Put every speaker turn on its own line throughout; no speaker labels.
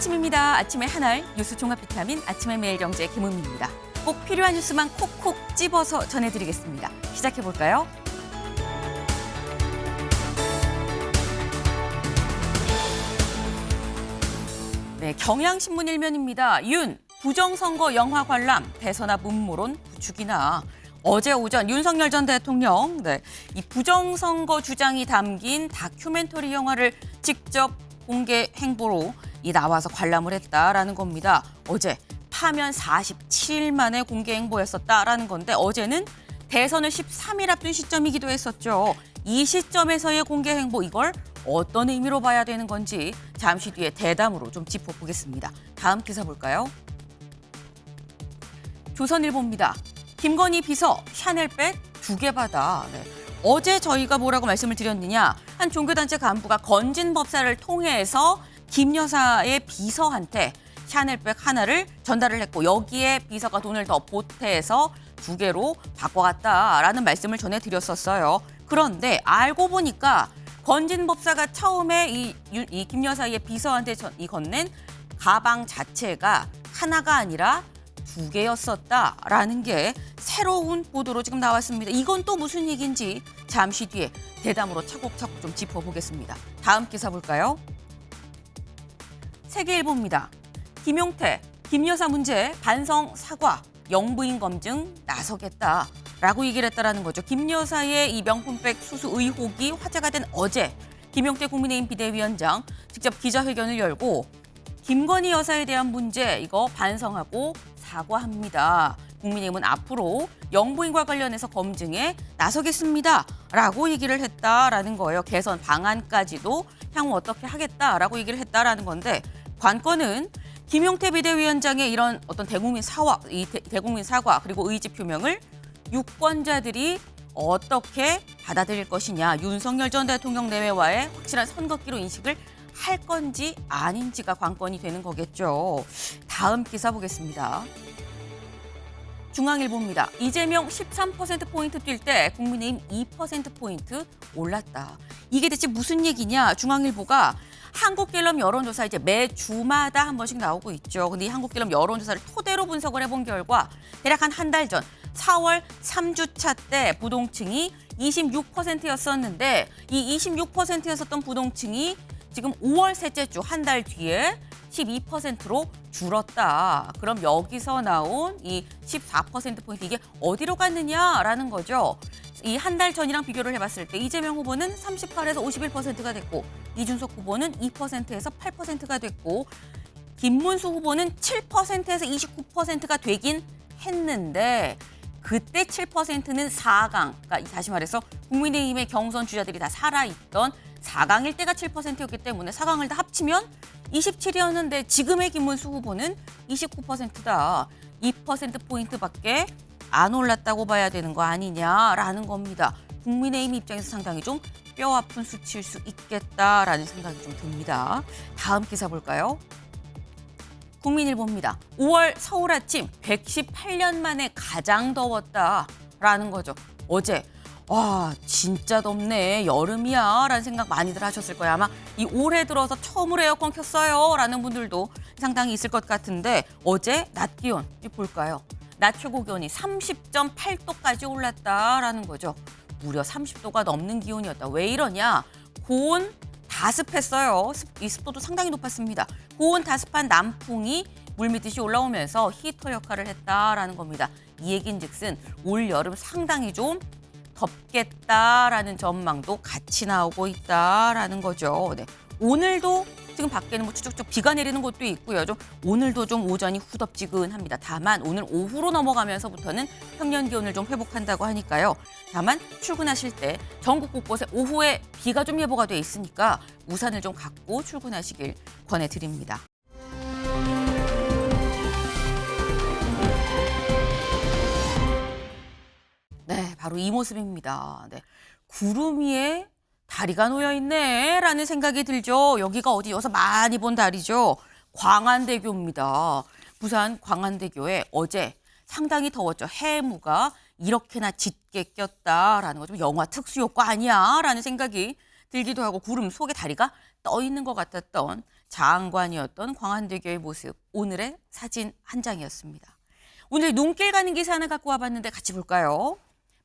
아침입니다. 아침의 하나를 뉴스 종합 비타민 아침의 매일경제 김은미입니다. 꼭 필요한 뉴스만 콕콕 집어서 전해드리겠습니다. 시작해볼까요? 네, 경향신문 일면입니다. 윤, 부정선거 영화 관람, 대선앞 음모론 부추기나. 어제 오전 윤석열 전 대통령 이 부정선거 주장이 담긴 다큐멘터리 영화를 직접 공개 행보로 나와서 관람을 했다라는 겁니다. 어제 파면 47일 만에 공개 행보였었다라는 건데 어제는 대선을 13일 앞둔 시점이기도 했었죠. 이 시점에서의 공개 행보 이걸 어떤 의미로 봐야 되는 건지 잠시 뒤에 대담으로 좀 짚어보겠습니다. 다음 기사 볼까요? 조선일보입니다. 김건희 비서 샤넬백 2개 받아. 어제 저희가 뭐라고 말씀을 드렸느냐. 한 종교단체 간부가 건진 법사를 통해서 김 여사의 비서한테 샤넬백 하나를 전달을 했고 여기에 비서가 돈을 더 보태서 2개로 바꿔갔다라는 말씀을 전해드렸었어요. 그런데 알고 보니까 건진 법사가 처음에 이 김 여사의 비서한테 건넨 가방 자체가 하나가 아니라 2개였었다라는 게 새로운 보도로 지금 나왔습니다. 이건 또 무슨 얘기인지 잠시 뒤에 대담으로 차곡차곡 좀 짚어보겠습니다. 다음 기사 볼까요? 세계일보입니다. 김용태, 김 여사 문제 반성 사과, 영부인 검증 나서겠다라고 얘기를 했다라는 거죠. 김 여사의 이 명품백 수수 의혹이 화제가 된 어제 김용태 국민의힘 비대위원장 직접 기자회견을 열고 김건희 여사에 대한 문제 이거 반성하고 사과합니다. 국민의힘은 앞으로 영부인과 관련해서 검증에 나서겠습니다라고 얘기를 했다라는 거예요. 개선 방안까지도 향후 어떻게 하겠다라고 얘기를 했다라는 건데 관건은 김용태 비대위원장의 이런 어떤 대국민 사과 그리고 의지 표명을 유권자들이 어떻게 받아들일 것이냐. 윤석열 전 대통령 내외와의 확실한 선긋기로 인식을 할 건지 아닌지가 관건이 되는 거겠죠. 다음 기사 보겠습니다. 중앙일보입니다. 이재명 13%포인트 뛸 때 국민의힘 2%포인트 올랐다. 이게 대체 무슨 얘기냐. 중앙일보가 한국갤럽 여론조사 이제 매주마다 한 번씩 나오고 있죠. 근데 이 한국갤럽 여론조사를 토대로 분석을 해본 결과 대략 한 달 전 4월 3주차 때 부동층이 26%였었는데 이 26%였었던 부동층이 지금 5월 셋째 주 한 달 뒤에 12%로 줄었다. 그럼 여기서 나온 이 14%포인트 이게 어디로 갔느냐라는 거죠. 이 한 달 전이랑 비교를 해봤을 때 이재명 후보는 38에서 51%가 됐고 이준석 후보는 2%에서 8%가 됐고 김문수 후보는 7%에서 29%가 되긴 했는데 그때 7%는 4강, 그러니까 다시 말해서 국민의힘의 경선 주자들이 다 살아있던 4강일 때가 7%였기 때문에 4강을 다 합치면 27이었는데 지금의 김문수 후보는 29%다. 2%포인트밖에 안 올랐다고 봐야 되는 거 아니냐라는 겁니다. 국민의힘 입장에서 상당히 좀 뼈아픈 수치일 수 있겠다라는 생각이 좀 듭니다. 다음 기사 볼까요? 국민일보입니다. 5월 서울 아침 118년 만에 가장 더웠다라는 거죠. 어제 와 진짜 덥네 여름이야 라는 생각 많이들 하셨을 거예요. 아마 이 올해 들어서 처음으로 에어컨 켰어요 라는 분들도 상당히 있을 것 같은데 어제 낮 기온 볼까요? 낮 최고 기온이 30.8도까지 올랐다라는 거죠. 무려 30도가 넘는 기온이었다. 왜 이러냐? 고온 다습했어요. 이 습도도 상당히 높았습니다. 고온 다습한 남풍이 물밀듯이 올라오면서 히터 역할을 했다라는 겁니다. 이 얘긴즉슨 올 여름 상당히 좀 덥겠다라는 전망도 같이 나오고 있다라는 거죠. 네. 오늘도 지금 밖에는 뭐 추적적 비가 내리는 곳도 있고요. 오늘도 좀 오전이 후덥지근합니다. 다만 오늘 오후로 넘어가면서부터는 평년 기온을 좀 회복한다고 하니까요. 다만 출근하실 때 전국 곳곳에 오후에 비가 좀 예보가 돼 있으니까 우산을 좀 갖고 출근하시길 권해드립니다. 네, 바로 이 모습입니다. 네. 구름 위에 다리가 놓여있네 라는 생각이 들죠. 여기가 어디여서 많이 본 다리죠. 광안대교입니다. 부산 광안대교에 어제 상당히 더웠죠. 해무가 이렇게나 짙게 꼈다라는 거 좀 영화 특수 효과 아니야 라는 생각이 들기도 하고 구름 속에 다리가 떠 있는 것 같았던 장관이었던 광안대교의 모습, 오늘의 사진 한 장이었습니다. 오늘 눈길 가는 기사 하나 갖고 와봤는데 같이 볼까요?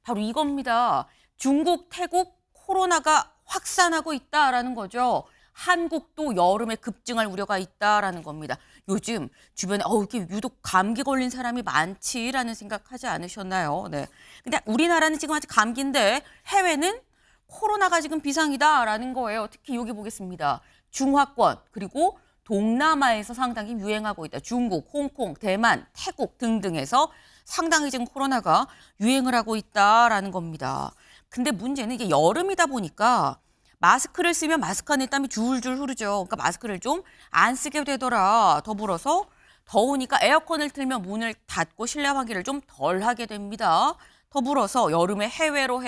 바로 이겁니다. 중국, 태국 코로나가 확산하고 있다라는 거죠. 한국도 여름에 급증할 우려가 있다라는 겁니다. 요즘 주변에 이렇게 유독 감기 걸린 사람이 많지라는 생각하지 않으셨나요? 네. 근데 우리나라는 지금 아직 감기인데 해외는 코로나가 지금 비상이다라는 거예요. 특히 여기 보겠습니다. 중화권 그리고 동남아에서 상당히 유행하고 있다. 중국, 홍콩, 대만, 태국 등등에서 상당히 지금 코로나가 유행을 하고 있다라는 겁니다. 근데 문제는 이게 여름이다 보니까 마스크를 쓰면 마스크 안에 땀이 줄줄 흐르죠. 그러니까 마스크를 좀 안 쓰게 되더라. 더불어서 더우니까 에어컨을 틀면 문을 닫고 실내 환기를 좀 덜 하게 됩니다. 더불어서 여름에 해외로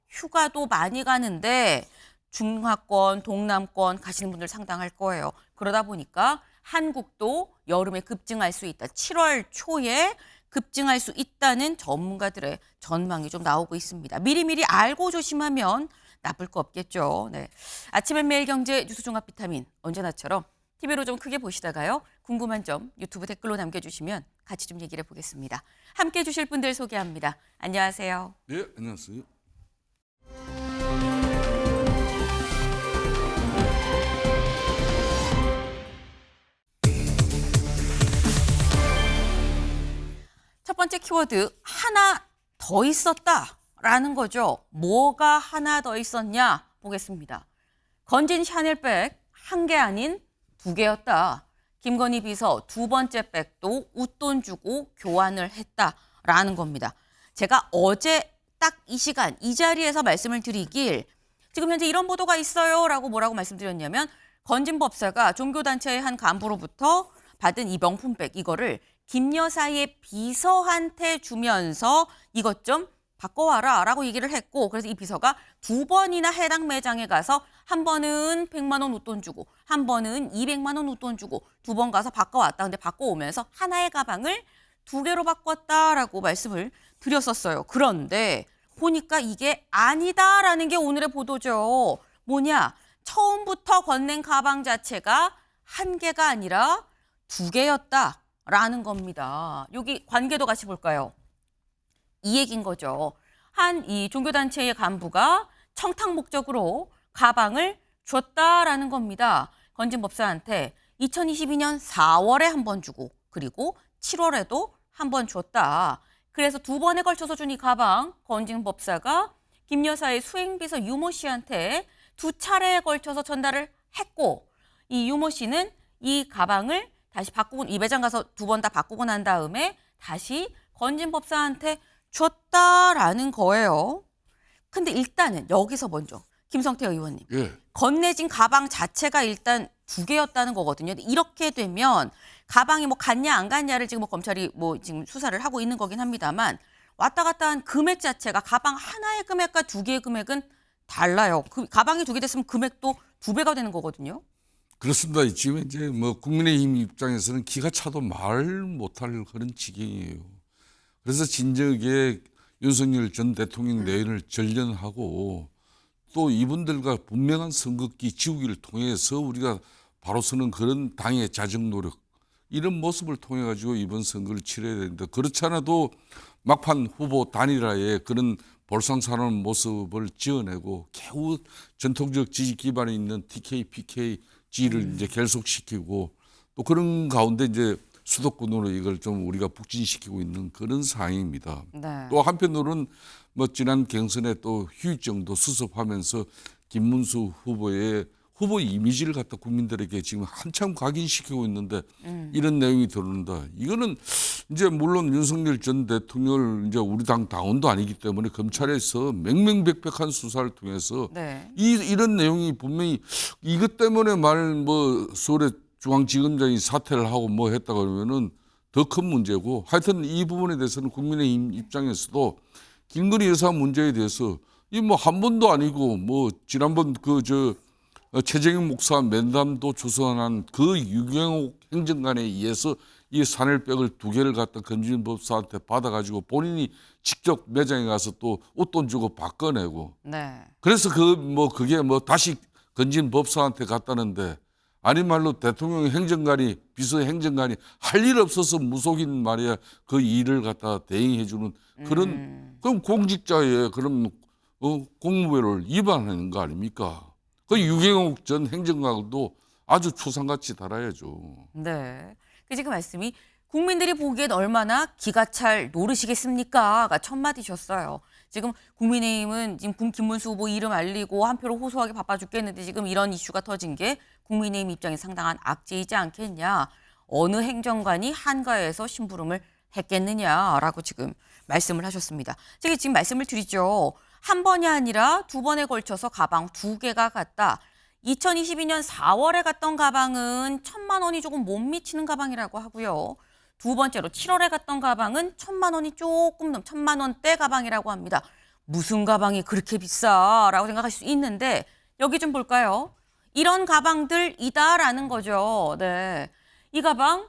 휴가도 많이 가는데 중하권, 동남권 가시는 분들 상당할 거예요. 그러다 보니까 한국도 여름에 급증할 수 있다. 7월 초에 급증할 수 있다는 전문가들의 전망이 좀 나오고 있습니다. 미리미리 알고 조심하면 나쁠 거 없겠죠. 네. 아침엔 매일경제 뉴스 종합 비타민 언제나처럼 TV로 좀 크게 보시다가요. 궁금한 점 유튜브 댓글로 남겨주시면 같이 좀 얘기를 해보겠습니다. 함께해 주실 분들 소개합니다. 안녕하세요.
네, 안녕하세요.
첫 번째 키워드 하나 더 있었다라는 거죠. 뭐가 하나 더 있었냐 보겠습니다. 건진 샤넬백 한 개 아닌 두 개였다. 김건희 비서 두 번째 백도 웃돈 주고 교환을 했다라는 겁니다. 제가 어제 딱 이 시간 이 자리에서 말씀을 드리길 지금 현재 이런 보도가 있어요라고 뭐라고 말씀드렸냐면 건진 법사가 종교단체의 한 간부로부터 받은 이 명품백 이거를 김 여사의 비서한테 주면서 이것 좀 바꿔와라 라고 얘기를 했고 그래서 이 비서가 두 번이나 해당 매장에 가서 한 번은 100만 원 웃돈 주고 한 번은 200만 원 웃돈 주고 두 번 가서 바꿔왔다. 근데 바꿔오면서 하나의 가방을 두 개로 바꿨다라고 말씀을 드렸었어요. 그런데 보니까 이게 아니다라는 게 오늘의 보도죠. 뭐냐? 처음부터 건넨 가방 자체가 한 개가 아니라 두 개였다라는 겁니다. 여기 관계도 같이 볼까요? 이 얘기인 거죠. 한 이 종교단체의 간부가 청탁 목적으로 가방을 줬다라는 겁니다. 건진 법사한테 2022년 4월에 한 번 주고 그리고 7월에도 한 번 줬다. 그래서 두 번에 걸쳐서 준 이 가방 건진 법사가 김 여사의 수행비서 유모 씨한테 두 차례에 걸쳐서 전달을 했고 이 유모 씨는 이 가방을 다시 바꾸고 이 매장 가서 두 번 다 바꾸고 난 다음에 다시 건진 법사한테 줬다라는 거예요. 근데 일단은 여기서 먼저 김성태 의원님.
예.
건네진 가방 자체가 일단 두 개였다는 거거든요. 이렇게 되면 가방이 뭐 갔냐 안 갔냐를 지금 뭐 검찰이 뭐 지금 수사를 하고 있는 거긴 합니다만 왔다 갔다 한 금액 자체가 가방 하나의 금액과 두 개의 금액은 달라요. 그 가방이 두 개 됐으면 금액도 두 배가 되는 거거든요.
그렇습니다. 지금 이제 뭐 국민의힘 입장에서는 기가 차도 말 못할 그런 지경이에요. 그래서 진즉에 윤석열 전 대통령 내연을 전련하고 또 이분들과 분명한 선긋기 지우기를 통해서 우리가 바로 서는 그런 당의 자정 노력 이런 모습을 통해 가지고 이번 선거를 치러야 되는데 그렇지 않아도 막판 후보 단일화에 그런 볼상사나운 모습을 지어내고 겨우 전통적 지지 기반이 있는 TK, PKG를 이제 결속시키고 또 그런 가운데 이제 수도권으로 이걸 좀 우리가 북진시키고 있는 그런 상황입니다.
네.
또 한편으로는 뭐 지난 경선에 또 휴유증도 수습하면서 김문수 후보의 후보 이미지를 갖다 국민들에게 지금 한참 각인시키고 있는데 이런 내용이 들어온다. 이거는 이제 물론 윤석열 전 대통령을 이제 우리 당 당원도 아니기 때문에 검찰에서 맹맹백백한 수사를 통해서
네.
이런 내용이 분명히 이것 때문에 뭐 서울의 중앙지검장이 사퇴를 하고 뭐 했다 그러면은 더 큰 문제고 하여튼 이 부분에 대해서는 국민의힘 입장에서도 김건희 여사 문제에 대해서 이 뭐 한 번도 아니고 뭐 지난번 최재형 목사 면담도 주선한 그 유경옥 행정관에 의해서 이 샤넬백을 두 개를 갖다 건진 법사한테 받아가지고 본인이 직접 매장에 가서 또 웃돈 주고 바꿔내고
네.
그래서 그게 다시 건진 법사한테 갔다는데 아니 말로 대통령 행정관이 비서행정관이 할 일 없어서 무속인 말이야 그 일을 갖다 대행해 주는 그런 그럼 공직자의 그런 공무회를 위반하는 거 아닙니까? 그 유경옥 전 행정관도 아주 추상같이 달아야죠.
네. 그 지금 말씀이 국민들이 보기엔 얼마나 기가 찰 노릇이겠습니까?가 첫 마디셨어요. 지금 국민의힘은 지금 김문수 후보 이름 알리고 한 표로 호소하기 바빠 죽겠는데 지금 이런 이슈가 터진 게 국민의힘 입장에 상당한 악재이지 않겠냐. 어느 행정관이 한가해서 심부름을 했겠느냐라고 지금 말씀을 하셨습니다. 제가 지금 말씀을 드리죠. 한 번이 아니라 두 번에 걸쳐서 가방 두 개가 갔다. 2022년 4월에 갔던 가방은 1,000만 원이 조금 못 미치는 가방이라고 하고요. 두 번째로 7월에 갔던 가방은 1,000만 원이 조금 넘 1,000만 원대 가방이라고 합니다. 무슨 가방이 그렇게 비싸라고 생각하실 수 있는데 여기 좀 볼까요? 이런 가방들이다라는 거죠. 네, 이 가방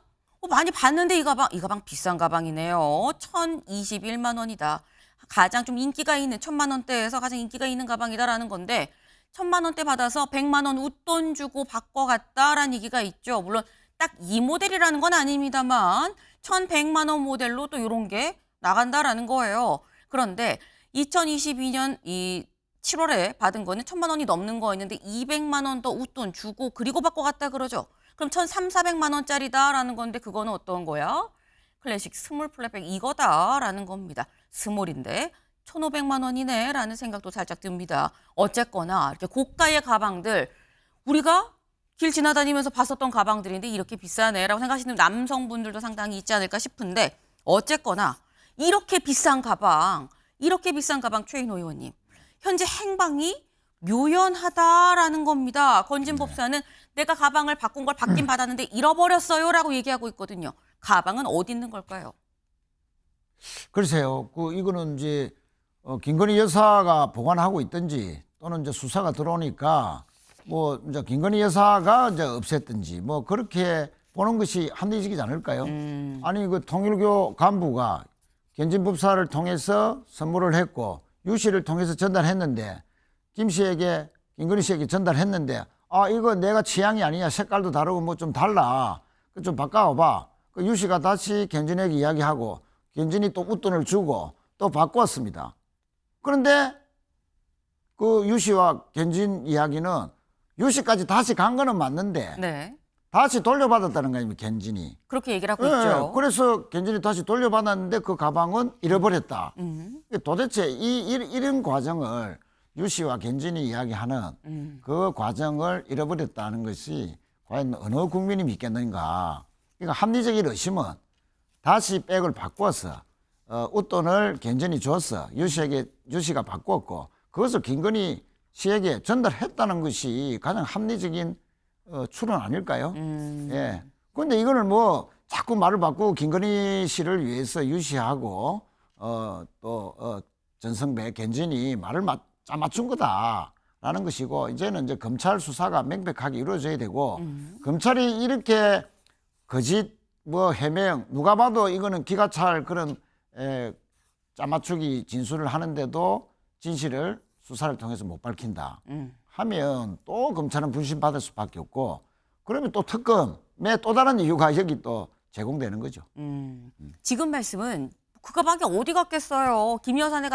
많이 봤는데 이 가방 비싼 가방이네요. 1,021만 원이다. 가장 좀 인기가 있는 1,000만 원대에서 가장 인기가 있는 가방이다라는 건데 1,000만 원대 받아서 100만 원 웃돈 주고 바꿔갔다라는 얘기가 있죠. 물론 딱 이 모델이라는 건 아닙니다만 1,100만 원 모델로 또 이런 게 나간다라는 거예요. 그런데 2022년 이 7월에 받은 거는 1,000만 원이 넘는 거였는데 200만 원 더 웃돈 주고 그리고 바꿔갔다 그러죠. 그럼 1,300~400만 원짜리다라는 건데 그거는 어떤 거야? 클래식 스몰 플랫백 이거다라는 겁니다. 스몰인데 1,500만 원이네 라는 생각도 살짝 듭니다. 어쨌거나 이렇게 고가의 가방들 우리가 길 지나다니면서 봤었던 가방들인데 이렇게 비싸네라고 생각하시는 남성분들도 상당히 있지 않을까 싶은데 어쨌거나 이렇게 비싼 가방 최인호 의원님 현재 행방이 묘연하다라는 겁니다. 건진 법사는 내가 가방을 바꾼 걸 받긴 받았는데 잃어버렸어요라고 얘기하고 있거든요. 가방은 어디 있는 걸까요?
글쎄요. 이거는 이제 김건희 여사가 보관하고 있든지 또는 이제 수사가 들어오니까 뭐 이제 김건희 여사가 이제 없앴든지 뭐 그렇게 보는 것이 합리적이지 않을까요? 아니 그 통일교 간부가 견진 법사를 통해서 선물을 했고 유 씨를 통해서 전달했는데 김건희 씨에게 전달했는데 아 이거 내가 취향이 아니냐 색깔도 다르고 뭐 좀 달라 좀 바꿔봐. 유 씨가 다시 견진에게 이야기하고 견진이 또 웃돈을 주고 또 바꿨습니다. 그런데 그 유 씨와 견진 이야기는 유 씨까지 다시 간 거는 맞는데
네.
다시 돌려받았다는 거 아닙니까 견진이.
그렇게 얘기를 하고 있죠.
그래서 견진이 다시 돌려받았는데 그 가방은 잃어버렸다. 도대체 이런 과정을 유 씨와 견진이 이야기하는 그 과정을 잃어버렸다는 것이 과연 어느 국민이 믿겠는가. 그러니까 합리적인 의심은 다시 백을 바꿔서 웃돈을 견진이 줬어. 유 씨가 바꿨고 그것을 김건희 씨에게 전달했다는 것이 가장 합리적인 추론 아닐까요? 예. 그런데 이거를 뭐 자꾸 말을 바꾸고 김건희 씨를 위해서 유 씨하고 또 전성배 견진이 말을 짜맞춘 거다라는 것이고 이제는 이제 검찰 수사가 명백하게 이루어져야 되고 검찰이 이렇게 거짓 뭐 해명 누가 봐도 이거는 기가 찰 그런 짜맞추기 진술을 하는데도 진실을 수사를 통해서 못 밝힌다 하면 또 검찰은 불신받을 수밖에 없고 그러면 또 특검에 또 다른 이유가 여기 또 제공되는 거죠.
지금 말씀은 그 가방이 어디 갔겠어요. 김 여사한테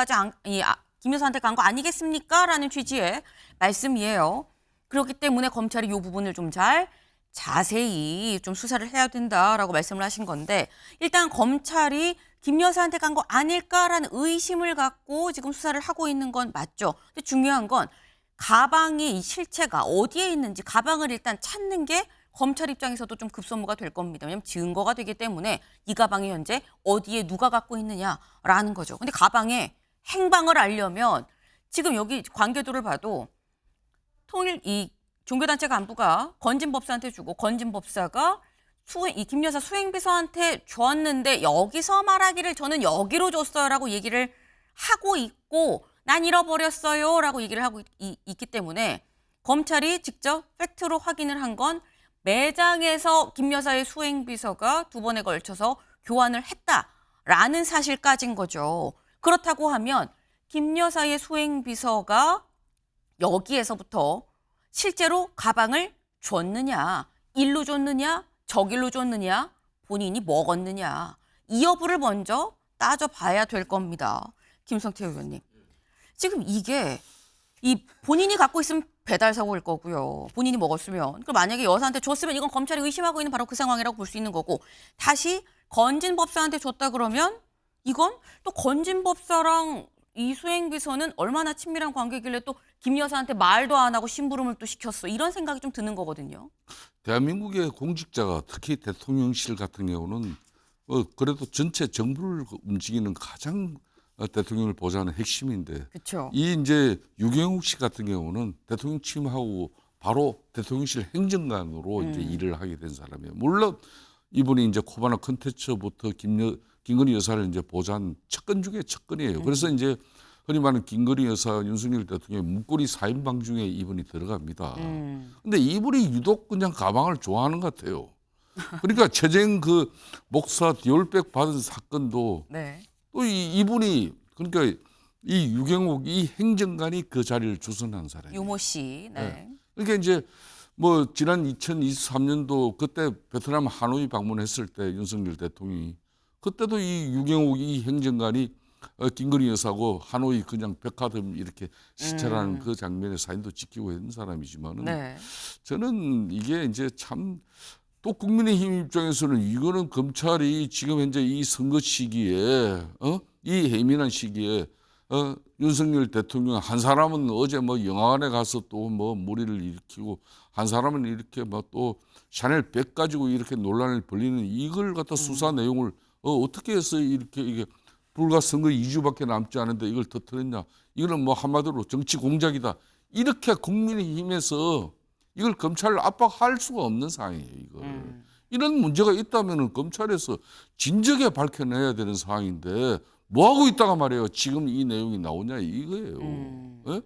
김 여사한테 간 거 아니겠습니까? 라는 취지의 말씀이에요. 그렇기 때문에 검찰이 이 부분을 좀 자세히 좀 수사를 해야 된다라고 말씀을 하신 건데 일단 검찰이 김 여사한테 간 거 아닐까라는 의심을 갖고 지금 수사를 하고 있는 건 맞죠. 근데 중요한 건 가방의 이 실체가 어디에 있는지 가방을 일단 찾는 게 검찰 입장에서도 좀 급선무가 될 겁니다. 왜냐하면 증거가 되기 때문에 이 가방이 현재 어디에 누가 갖고 있느냐라는 거죠. 근데 가방의 행방을 알려면 지금 여기 관계도를 봐도 이 종교단체 간부가 건진 법사한테 주고 건진 법사가 이 김 여사 수행비서한테 줬는데 여기서 말하기를 저는 여기로 줬어요라고 얘기를 하고 있고 난 잃어버렸어요라고 얘기를 하고 있기 때문에 검찰이 직접 팩트로 확인을 한 건 매장에서 김 여사의 수행비서가 두 번에 걸쳐서 교환을 했다라는 사실까지인 거죠. 그렇다고 하면 김 여사의 수행비서가 여기에서부터 실제로 가방을 줬느냐 일로 줬느냐 저길로 줬느냐 본인이 먹었느냐 이 여부를 먼저 따져봐야 될 겁니다. 김성태 의원님. 지금 이게 이 본인이 갖고 있으면 배달 사고일 거고요. 본인이 먹었으면. 그럼 만약에 여사한테 줬으면 이건 검찰이 의심하고 있는 바로 그 상황이라고 볼 수 있는 거고 다시 건진 법사한테 줬다 그러면 이건 또 건진 법사랑 이 수행비서는 얼마나 친밀한 관계길래 또 김 여사한테 말도 안 하고 심부름을 또 시켰어. 이런 생각이 좀 드는 거거든요.
대한민국의 공직자가 특히 대통령실 같은 경우는 그래도 전체 정부를 움직이는 가장 대통령을 보좌하는 핵심인데
그렇죠.
이 이제 유경욱 씨 같은 경우는 대통령 취임하고 바로 대통령실 행정관으로 이제 일을 하게 된 사람이에요. 물론 이분이 이제 코바나 컨텐츠부터 김건희 여사를 이제 보좌한 척건 중에 척건이에요. 그래서 이제 흔히 말하는 김건희 여사, 윤석열 대통령의 문고리 4인방 중에 이분이 들어갑니다. 근데 이분이 유독 그냥 가방을 좋아하는 것 같아요. 그러니까 최재형 그 목사 디올백 받은 사건도
네.
또 이분이 그러니까 이 유경욱 이 행정관이 그 자리를 주선한 사람이에요.
유모 씨. 네.
그러니까 이제 뭐 지난 2023년도 그때 베트남 하노이 방문했을 때 윤석열 대통령이 그때도 이 유경욱 이 행정관이 김건희 여사고 하노이 그냥 백화점 이렇게 시찰하는 그 장면의 사진도 지키고 있는 사람이지만은
네.
저는 이게 이제 참 또 국민의힘 입장에서는 이거는 검찰이 지금 현재 이 선거 시기에 이 예민한 시기에 윤석열 대통령 한 사람은 어제 뭐 영화관에 가서 또 뭐 무리를 일으키고 한 사람은 이렇게 뭐 또 샤넬 백 가지고 이렇게 논란을 벌리는 이걸 갖다 수사 내용을 어떻게 해서 이렇게 이게 불과 선거 2주밖에 남지 않은데 이걸 터뜨렸냐. 이거는 뭐 한마디로 정치 공작이다. 이렇게 국민의힘에서 이걸 검찰을 압박할 수가 없는 상황이에요. 이걸. 이런 문제가 있다면 검찰에서 진작에 밝혀내야 되는 상황인데 뭐 하고 있다가 말이에요. 지금 이 내용이 나오냐 이거예요. 예?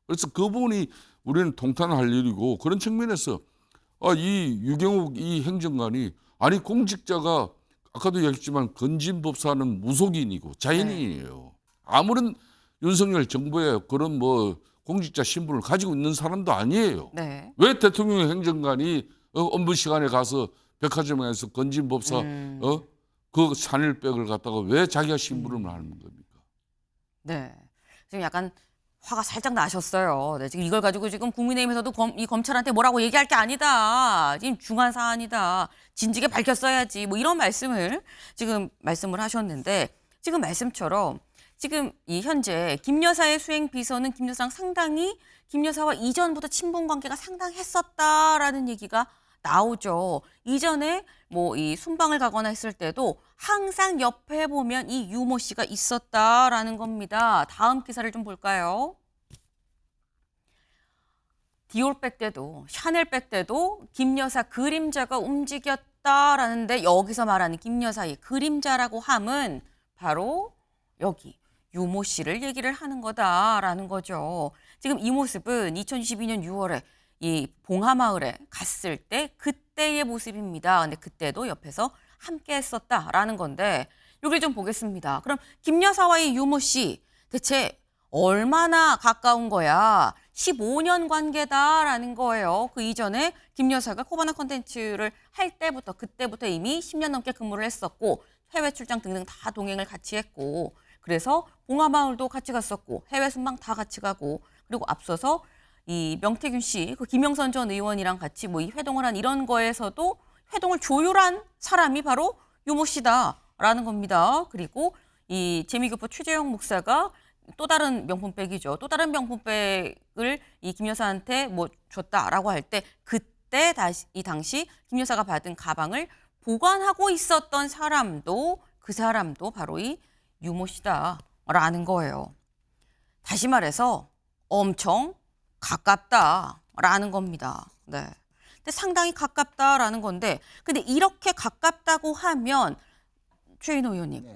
그래서 그 부분이 우리는 통탄할 일이고 그런 측면에서 이 유경욱 이 행정관이 아니 공직자가 아까도 얘기했지만 건진 법사는 무속인이고 자연인이에요. 아무런 윤석열 정부의 그런 뭐 공직자 신분을 가지고 있는 사람도 아니에요.
네.
왜 대통령 행정관이 업무 시간에 가서 백화점에서 건진 법사 그 샤넬백을 갖다가 왜 자기가 심부름을 하는 겁니까?
네. 지금 약간 화가 살짝 나셨어요. 네, 지금 이걸 가지고 지금 국민의힘에서도 이 검찰한테 뭐라고 얘기할 게 아니다. 지금 중한 사안이다. 진즉에 밝혔어야지. 뭐 이런 말씀을 지금 말씀을 하셨는데 지금 말씀처럼 지금 이 현재 김 여사의 수행 비서는 김 여사랑 상당히 김 여사와 이전부터 친분 관계가 상당했었다라는 얘기가 나오죠. 이전에 뭐 이 순방을 가거나 했을 때도 항상 옆에 보면 이 유모 씨가 있었다라는 겁니다. 다음 기사를 좀 볼까요? 디올백 때도 샤넬백 때도 김 여사 그림자가 움직였다라는데 여기서 말하는 김 여사의 그림자라고 함은 바로 여기 유모 씨를 얘기를 하는 거다라는 거죠. 지금 이 모습은 2022년 6월에 이 봉하마을에 갔을 때 그때의 모습입니다. 근데 그때도 옆에서 함께 했었다라는 건데 여기를 좀 보겠습니다. 그럼 김 여사와의 유모 씨 대체 얼마나 가까운 거야? 15년 관계다라는 거예요. 그 이전에 김 여사가 코바나 컨텐츠를 할 때부터 그때부터 이미 10년 넘게 근무를 했었고 해외 출장 등등 다 동행을 같이 했고 그래서 봉하마을도 같이 갔었고 해외 순방 다 같이 가고 그리고 앞서서 이 명태균 씨, 그 김영선 전 의원이랑 같이 뭐 이 회동을 한 이런 거에서도 회동을 조율한 사람이 바로 유모 씨다라는 겁니다. 그리고 이 재미교포 최재형 목사가 또 다른 명품백이죠. 또 다른 명품백을 이 김 여사한테 뭐 줬다라고 할 때 그때 다시 이 당시 김 여사가 받은 가방을 보관하고 있었던 사람도 그 사람도 바로 이 유모 씨다라는 거예요. 다시 말해서 엄청 가깝다라는 겁니다. 네. 근데 상당히 가깝다라는 건데, 근데 이렇게 가깝다고 하면 최인호 의원님,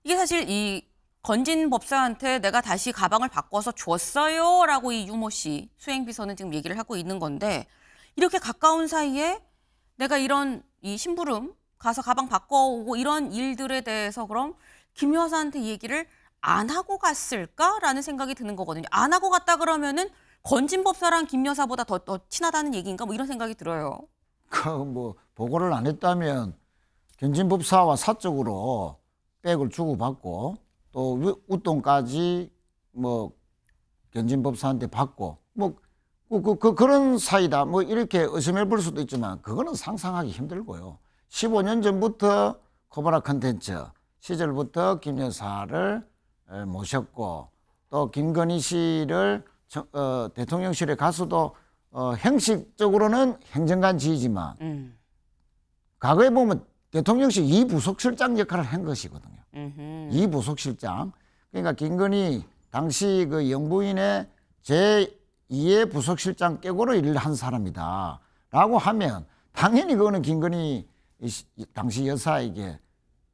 이게 사실 이 건진 법사한테 내가 다시 가방을 바꿔서 줬어요라고 이 유모 씨 수행비서는 지금 얘기를 하고 있는 건데, 이렇게 가까운 사이에 내가 이런 이 심부름 가서 가방 바꿔오고 이런 일들에 대해서 그럼 김 여사한테 얘기를 안 하고 갔을까라는 생각이 드는 거거든요. 안 하고 갔다 그러면은 건진 법사랑 김 여사보다 더 친하다는 얘기인가 뭐 이런 생각이 들어요.
그 뭐 보고를 안 했다면 견진법사와 사적으로 백을 주고받고 또 웃돈까지 뭐 견진법사한테 받고 뭐 그런 사이다 뭐 이렇게 의심해 볼 수도 있지만 그거는 상상하기 힘들고요. 15년 전부터 코브라 컨텐츠 시절부터 김 여사를 모셨고 또 김건희 씨를 대통령실에 가서도 형식적으로는 행정관 지휘지만 과거에 보면 대통령실 2부속실장 역할을 한 것이거든요. 2부속실장. 그러니까 김건희 당시 그 영부인의 제2의 부속실장 격으로 일을 한 사람이다. 라고 하면 당연히 그거는 김건희 당시 여사에게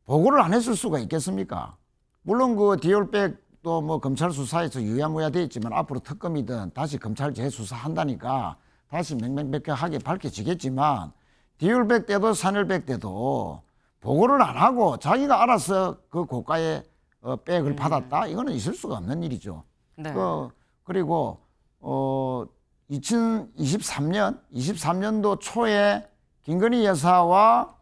보고를 안 했을 수가 있겠습니까? 물론 그 디올백도 뭐 검찰 수사에서 유야무야 돼 있지만 앞으로 특검이든 다시 검찰 재수사한다니까 다시 명명백백하게 밝혀지겠지만 디올백 때도 산혈백 때도 보고를 안 하고 자기가 알아서 그 고가의 백을 받았다? 이거는 있을 수가 없는 일이죠.
네.
그리고 2023년도 초에 김건희 여사와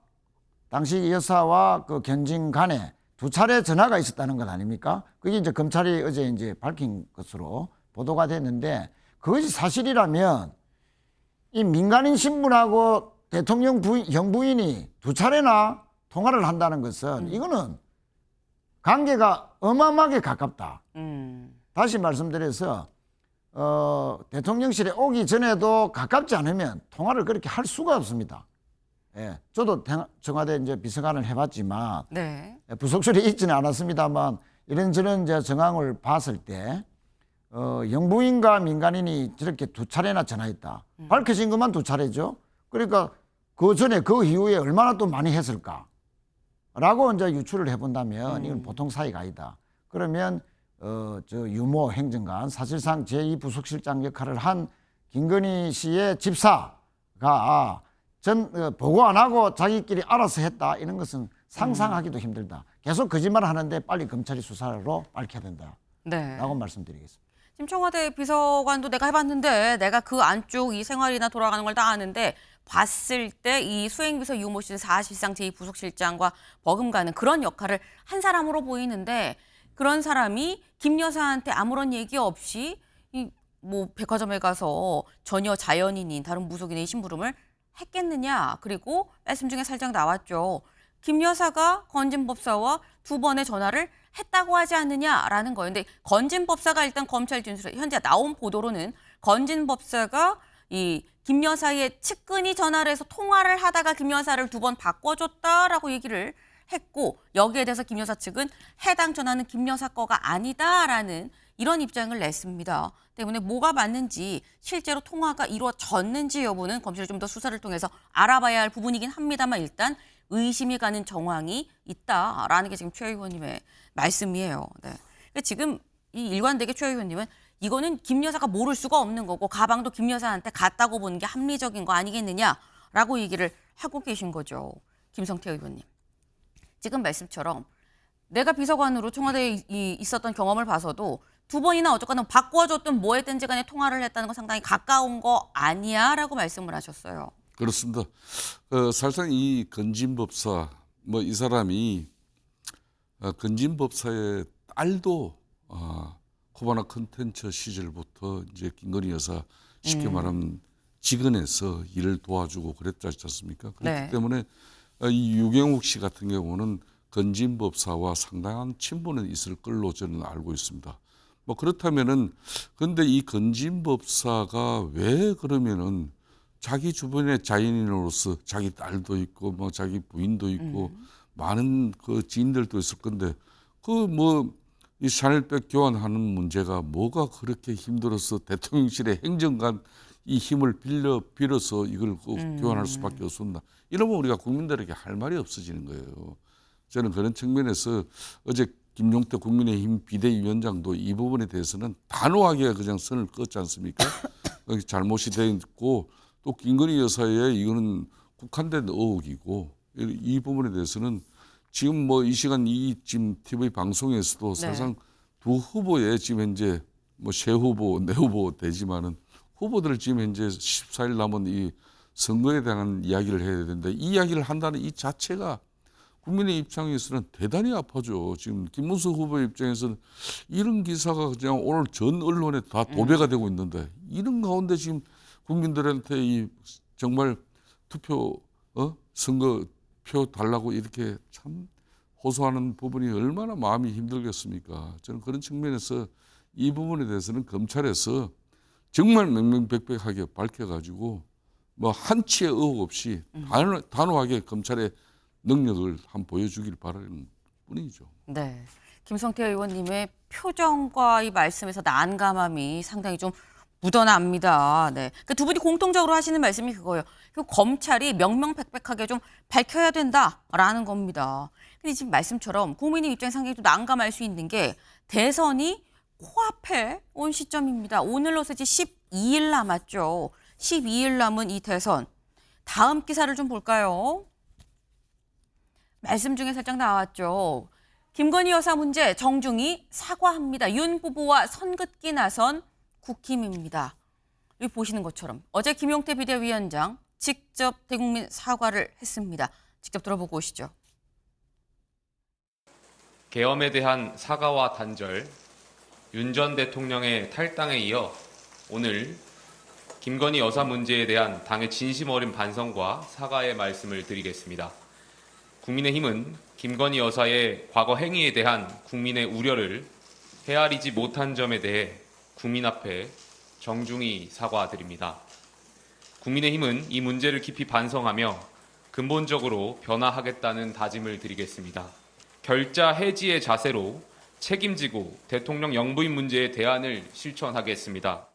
당시 여사와 그 견진 간에 2차례 전화가 있었다는 것 아닙니까? 그게 이제 검찰이 어제 이제 밝힌 것으로 보도가 됐는데 그것이 사실이라면 이 민간인 신분하고 대통령 영부인이 2차례나 통화를 한다는 것은 이거는 관계가 어마어마하게 가깝다. 다시 말씀드려서 대통령실에 오기 전에도 가깝지 않으면 통화를 그렇게 할 수가 없습니다. 예, 저도 청와대 이제 비서관을 해봤지만
네.
부속실에 있지는 않았습니다만 이런저런 이제 정황을 봤을 때 영부인과 민간인이 저렇게 2차례나 전화했다. 밝혀진 것만 2차례죠. 그러니까 그 전에 그 이후에 얼마나 또 많이 했을까? 라고 이제 유추를 해본다면 이건 보통 사이가 아니다. 그러면 저 유모 행정관 사실상 제2부속실장 역할을 한 김건희 씨의 집사가 보고 안 하고 자기끼리 알아서 했다. 이런 것은 상상하기도 힘들다. 계속 거짓말 하는데 빨리 검찰이 수사로 밝혀야 된다.
네.
라고 말씀드리겠습니다.
지금 청와대 비서관도 내가 해봤는데 내가 그 안쪽 이 생활이나 돌아가는 걸 다 아는데 봤을 때 이 수행비서 유모 씨는 사실상 제2부속실장과 버금가는 그런 역할을 한 사람으로 보이는데 그런 사람이 김 여사한테 아무런 얘기 없이 뭐 백화점에 가서 전혀 자연인인 다른 무속인의 심부름을 했겠느냐. 그리고 말씀 중에 살짝 나왔죠. 김 여사가 건진법사와 2번의 전화를 했다고 하지 않느냐라는 거예요. 근데 건진법사가 일단 검찰 진술에 현재 나온 보도로는 건진법사가 이 김 여사의 측근이 전화를 해서 통화를 하다가 김 여사를 2번 바꿔줬다라고 얘기를 했고 여기에 대해서 김 여사 측은 해당 전화는 김 여사 거가 아니다라는 이런 입장을 냈습니다. 때문에 뭐가 맞는지 실제로 통화가 이루어졌는지 여부는 검찰이 좀 더 수사를 통해서 알아봐야 할 부분이긴 합니다만 일단 의심이 가는 정황이 있다라는 게 지금 최 의원님의 말씀이에요. 네. 그러니까 지금 이 일관되게 최 의원님은 이거는 김 여사가 모를 수가 없는 거고 가방도 김 여사한테 갔다고 보는 게 합리적인 거 아니겠느냐라고 얘기를 하고 계신 거죠. 김성태 의원님. 지금 말씀처럼 내가 비서관으로 청와대에 있었던 경험을 봐서도 2번이나 어쨌거나 바꿔줬든 뭐 했든지 간에 통화를 했다는 건 상당히 가까운 거 아니야? 라고 말씀을 하셨어요.
그렇습니다. 사실상 이 건진법사 뭐 이 사람이 건진법사의 딸도 코바나 컨텐츠 시절부터 이제 김건희 여사 쉽게 말하면 직원에서 일을 도와주고 그랬지 않습니까? 그렇기
네.
때문에 이 유경욱 씨 같은 경우는 건진법사와 상당한 친분은 있을 걸로 저는 알고 있습니다. 뭐 그렇다면은 근데 이 건진법사가 왜 그러면은 자기 주변에 자연인으로서 자기 딸도 있고 뭐 자기 부인도 있고 많은 그 지인들도 있을 건데 그 뭐 이 샤넬백 교환하는 문제가 뭐가 그렇게 힘들어서 대통령실의 행정관 이 힘을 빌어서 이걸 교환할 수밖에 없었나. 이러면 우리가 국민들에게 할 말이 없어지는 거예요. 저는 그런 측면에서 어제 김용태 국민의힘 비대위원장도 이 부분에 대해서는 단호하게 그냥 선을 긋지 않습니까? 잘못이 됐고 또 김건희 여사의 이거는 국한된 의혹이고 이 부분에 대해서는 지금 뭐 이 시간 이 지금 TV 방송에서도 사실상 두 후보의 지금 현재 뭐 새 후보, 내 후보 되지만은 후보들 지금 현재 14일 남은 이 선거에 대한 이야기를 해야 되는데 이 이야기를 한다는 이 자체가 국민의 입장에서는 대단히 아파죠. 지금 김문수 후보 입장에서는 이런 기사가 그냥 오늘 전 언론에 다 도배가 되고 있는데 이런 가운데 지금 국민들한테 이 정말 투표 선거표 달라고 이렇게 참 호소하는 부분이 얼마나 마음이 힘들겠습니까? 저는 그런 측면에서 이 부분에 대해서는 검찰에서 정말 명명백백하게 밝혀가지고 뭐 한치의 의혹 없이 단호하게 검찰의 능력을 한번 보여주길 바라는 뿐이죠.
네. 김성태 의원님의 표정과 이 말씀에서 난감함이 상당히 좀 묻어납니다. 네. 그 두 분이 공통적으로 하시는 말씀이 그거예요. 그 검찰이 명명백백하게 좀 밝혀야 된다라는 겁니다. 근데 지금 말씀처럼 국민의 입장에 상당히 좀 난감할 수 있는 게 대선이 코앞에 온 시점입니다. 오늘로서 이제 12일 남았죠. 12일 남은 이 대선. 다음 기사를 좀 볼까요? 말씀 중에 살짝 나왔죠. 김건희 여사 문제 정중히 사과합니다. 윤 후보와 선긋기 나선 국힘입니다. 여기 보시는 것처럼 어제 김용태 비대위원장 직접 대국민 사과를 했습니다. 직접 들어보고 오시죠.
계엄에 대한 사과와 단절, 윤 전 대통령의 탈당에 이어 오늘 김건희 여사 문제에 대한 당의 진심 어린 반성과 사과의 말씀을 드리겠습니다. 국민의힘은 김건희 여사의 과거 행위에 대한 국민의 우려를 헤아리지 못한 점에 대해 국민 앞에 정중히 사과드립니다. 국민의힘은 이 문제를 깊이 반성하며 근본적으로 변화하겠다는 다짐을 드리겠습니다. 결자 해지의 자세로 책임지고 대통령 영부인 문제의 대안을 실천하겠습니다.